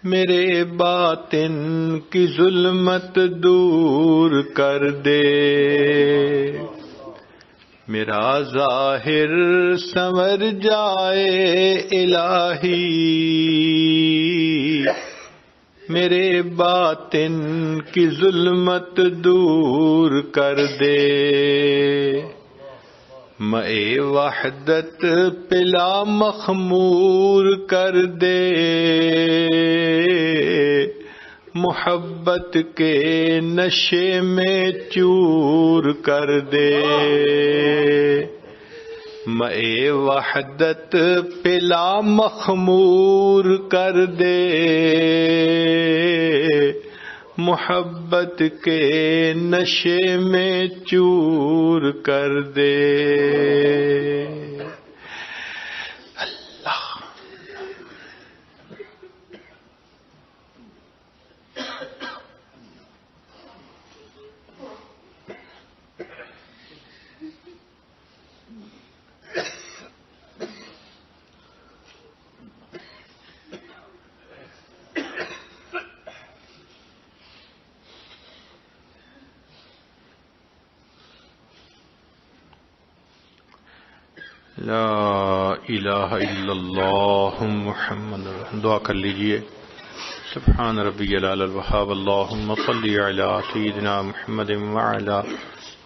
میرے باطن کی ظلمت دور کر دے۔ میرا ظاہر سنور جائے الہی، میرے باطن کی ظلمت دور کر دے۔ مے وحدت پلا مخمور کر دے، محبت کے نشے میں چور کر دے۔ مے وحدت پلا مخمور کر دے، محبت کے نشے میں چور کر دے۔ اللہ لا الہ الا اللہ محمد۔ دعا کر لیجئے۔ سبحان ربی العلی الوہاب، اللہم صلی علی سیدنا محمد وعلی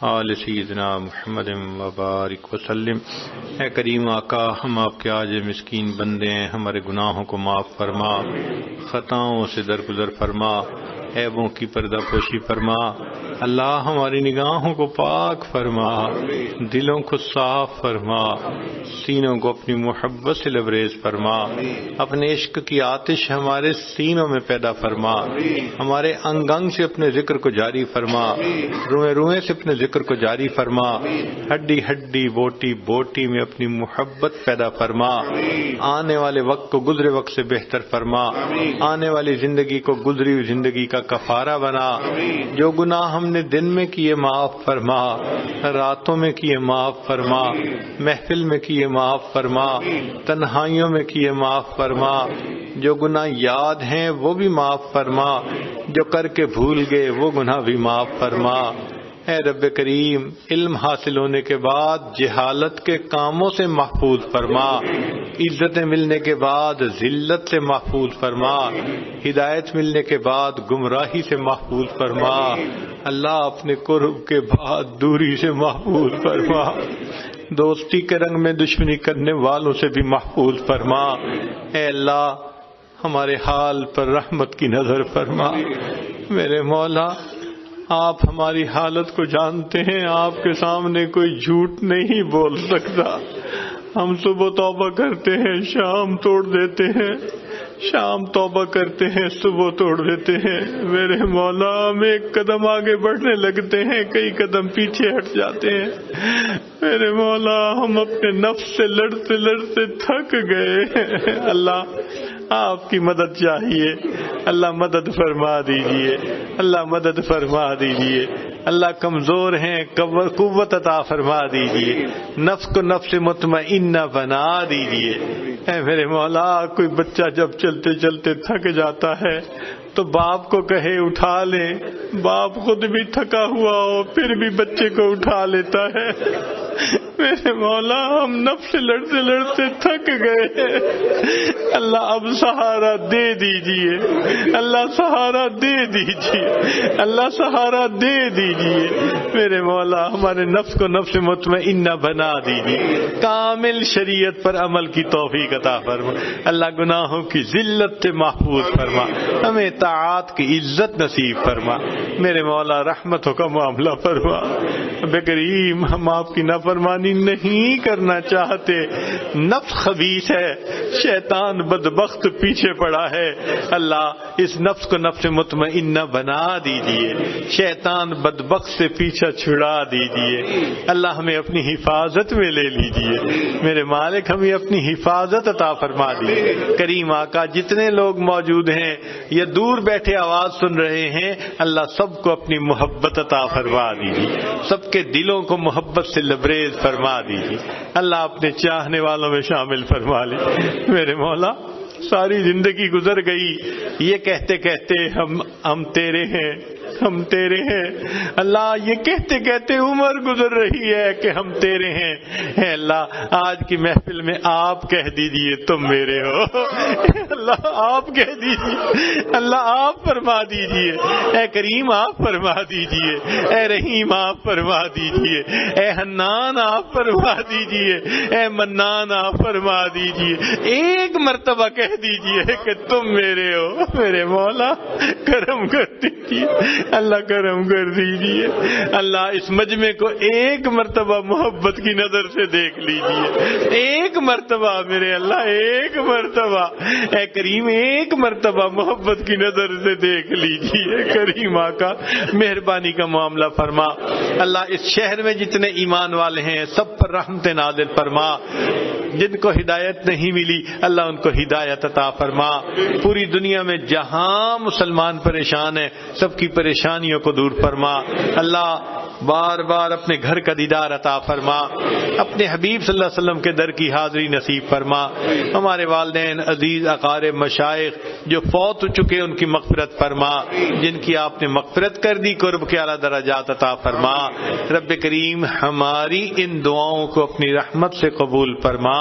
آل سیدنا محمد وبارک وسلم۔ اے کریم آقا، ہم آپ کے عاجز مسکین بندے ہیں، ہمارے گناہوں کو معاف فرما، خطاؤں سے درگزر فرما، عیبوں کی پردہ پوشی فرما۔ اللہ ہماری نگاہوں کو پاک فرما، دلوں کو صاف فرما، سینوں کو اپنی محبت سے لبریز فرما، اپنے عشق کی آتش ہمارے سینوں میں پیدا فرما، ہمارے انگ انگ سے اپنے ذکر کو جاری فرما، روئیں روئیں سے اپنے ذکر کو جاری فرما، ہڈی ہڈی بوٹی بوٹی میں اپنی محبت پیدا فرما، آنے والے وقت کو گزرے وقت سے بہتر فرما، آنے والی زندگی کو گزری ہوئی زندگی کا کفارہ بنا، جو گناہ ہم نے دن میں کیے معاف فرما، راتوں میں کیے معاف فرما، محفل میں کیے معاف فرما، تنہائیوں میں کیے معاف فرما، جو گناہ یاد ہیں وہ بھی معاف فرما، جو کر کے بھول گئے وہ گناہ بھی معاف فرما۔ اے رب کریم، علم حاصل ہونے کے بعد جہالت کے کاموں سے محفوظ فرما، عزتیں ملنے کے بعد ذلت سے محفوظ فرما، ہدایت ملنے کے بعد گمراہی سے محفوظ فرما، اللہ اپنے قرب کے بعد دوری سے محفوظ فرما، دوستی کے رنگ میں دشمنی کرنے والوں سے بھی محفوظ فرما۔ اے اللہ، ہمارے حال پر رحمت کی نظر فرما۔ میرے مولا، آپ ہماری حالت کو جانتے ہیں، آپ کے سامنے کوئی جھوٹ نہیں بول سکتا۔ ہم صبح توبہ کرتے ہیں، شام توڑ دیتے ہیں، شام توبہ کرتے ہیں، صبح توڑ دیتے ہیں۔ میرے مولا، ہم ایک قدم آگے بڑھنے لگتے ہیں، کئی قدم پیچھے ہٹ جاتے ہیں۔ میرے مولا، ہم اپنے نفس سے لڑتے لڑتے تھک گئے۔ اللہ، آپ کی مدد چاہیے، اللہ مدد فرما دیجئے، اللہ مدد فرما دیجئے، اللہ کمزور ہیں، قوت عطا فرما دیجئے، نفس کو نفس مطمئنہ بنا دیجئے۔ اے میرے مولا، کوئی بچہ جب چلتے چلتے تھک جاتا ہے تو باپ کو کہے اٹھا لیں، باپ خود بھی تھکا ہوا ہو پھر بھی بچے کو اٹھا لیتا ہے۔ میرے مولا، ہم نفس سے لڑتے لڑتے تھک گئے، اللہ اب سہارا دے دیجئے، اللہ سہارا دے دیجئے، اللہ سہارا دے دیجئے۔ میرے مولا، ہمارے نفس کو نفس مطمئنہ بنا دیجئے، کامل شریعت پر عمل کی توفیق عطا فرما، اللہ گناہوں کی ذلت سے محفوظ فرما، ہمیں طاعات کی عزت نصیب فرما۔ میرے مولا، رحمتوں کا معاملہ فرما۔ بے کریم، ہم آپ کی نافرمانی نہیں کرنا چاہتے، نفس خبیث ہے، شیطان بدبخت پیچھے پڑا ہے، اللہ اس نفس کو نفس مطمئنہ بنا دیجئے، شیطان بدبخت سے پیچھا چھڑا دیجئے، اللہ ہمیں اپنی حفاظت میں لے لیجئے۔ میرے مالک، ہمیں اپنی حفاظت عطا فرما دیجئے۔ کریم آقا، جتنے لوگ موجود ہیں یا دور بیٹھے آواز سن رہے ہیں، اللہ سب کو اپنی محبت عطا فرما دیجئے، سب کے دلوں کو محبت سے لبریز فرما دیجئے، اللہ اپنے چاہنے والوں میں شامل فرما لیجئے۔ میرے مولا، ساری زندگی گزر گئی یہ کہتے کہتے ہم تیرے ہیں، ہم تیرے ہیں، اللہ یہ کہتے کہتے عمر گزر رہی ہے کہ ہم تیرے ہیں۔ اے اللہ، آج کی محفل میں آپ کہہ دیجئے تم میرے ہو، اللہ آپ کہہ دیجئے، اللہ آپ فرما دیجئے، اے کریم آپ فرما دیجئے، اے رحیم آپ فرما دیجئے، اے حنان آپ فرما دیجئے، اے منان آپ فرما دیجئے، ایک مرتبہ کہہ دیجئے کہ تم میرے ہو۔ میرے مولا، کرم کر دیجئے، اللہ کرم کر دیجئے، اللہ اس مجمع کو ایک مرتبہ محبت کی نظر سے دیکھ لیجئے، ایک مرتبہ میرے اللہ، ایک مرتبہ، اے کریم ایک مرتبہ محبت کی نظر سے دیکھ لیجئے۔ کریم آقا، مہربانی کا معاملہ فرما، اللہ اس شہر میں جتنے ایمان والے ہیں سب پر رحمت نازل فرما، جن کو ہدایت نہیں ملی اللہ ان کو ہدایت عطا فرما، پوری دنیا میں جہاں مسلمان پریشان ہیں سب کی پریشانیوں کو دور فرما، اللہ بار بار اپنے گھر کا دیدار عطا فرما، اپنے حبیب صلی اللہ علیہ وسلم کے در کی حاضری نصیب فرما، ہمارے والدین عزیز اقارب مشائخ جو فوت ہو چکے ان کی مغفرت فرما، جن کی آپ نے مغفرت کر دی قرب کے اعلیٰ درجات عطا فرما۔ رب کریم، ہماری ان دعاؤں کو اپنی رحمت سے قبول فرما،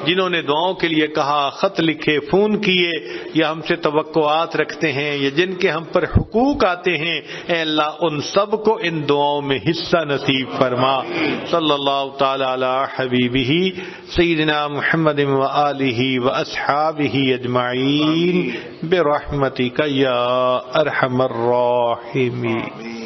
جنہوں نے دعاؤں کے لیے کہا، خط لکھے، فون کیے یا ہم سے توقعات رکھتے ہیں یا جن کے ہم پر حقوق آتے ہیں، اے اللہ ان سب کو ان دعاؤں میں حصہ نصیب فرما۔ صلی اللہ تعالی علی حبیبہ سیدنا محمد و آلہ و اصحابہ اجمعین برحمتک یا ارحم الراحمین۔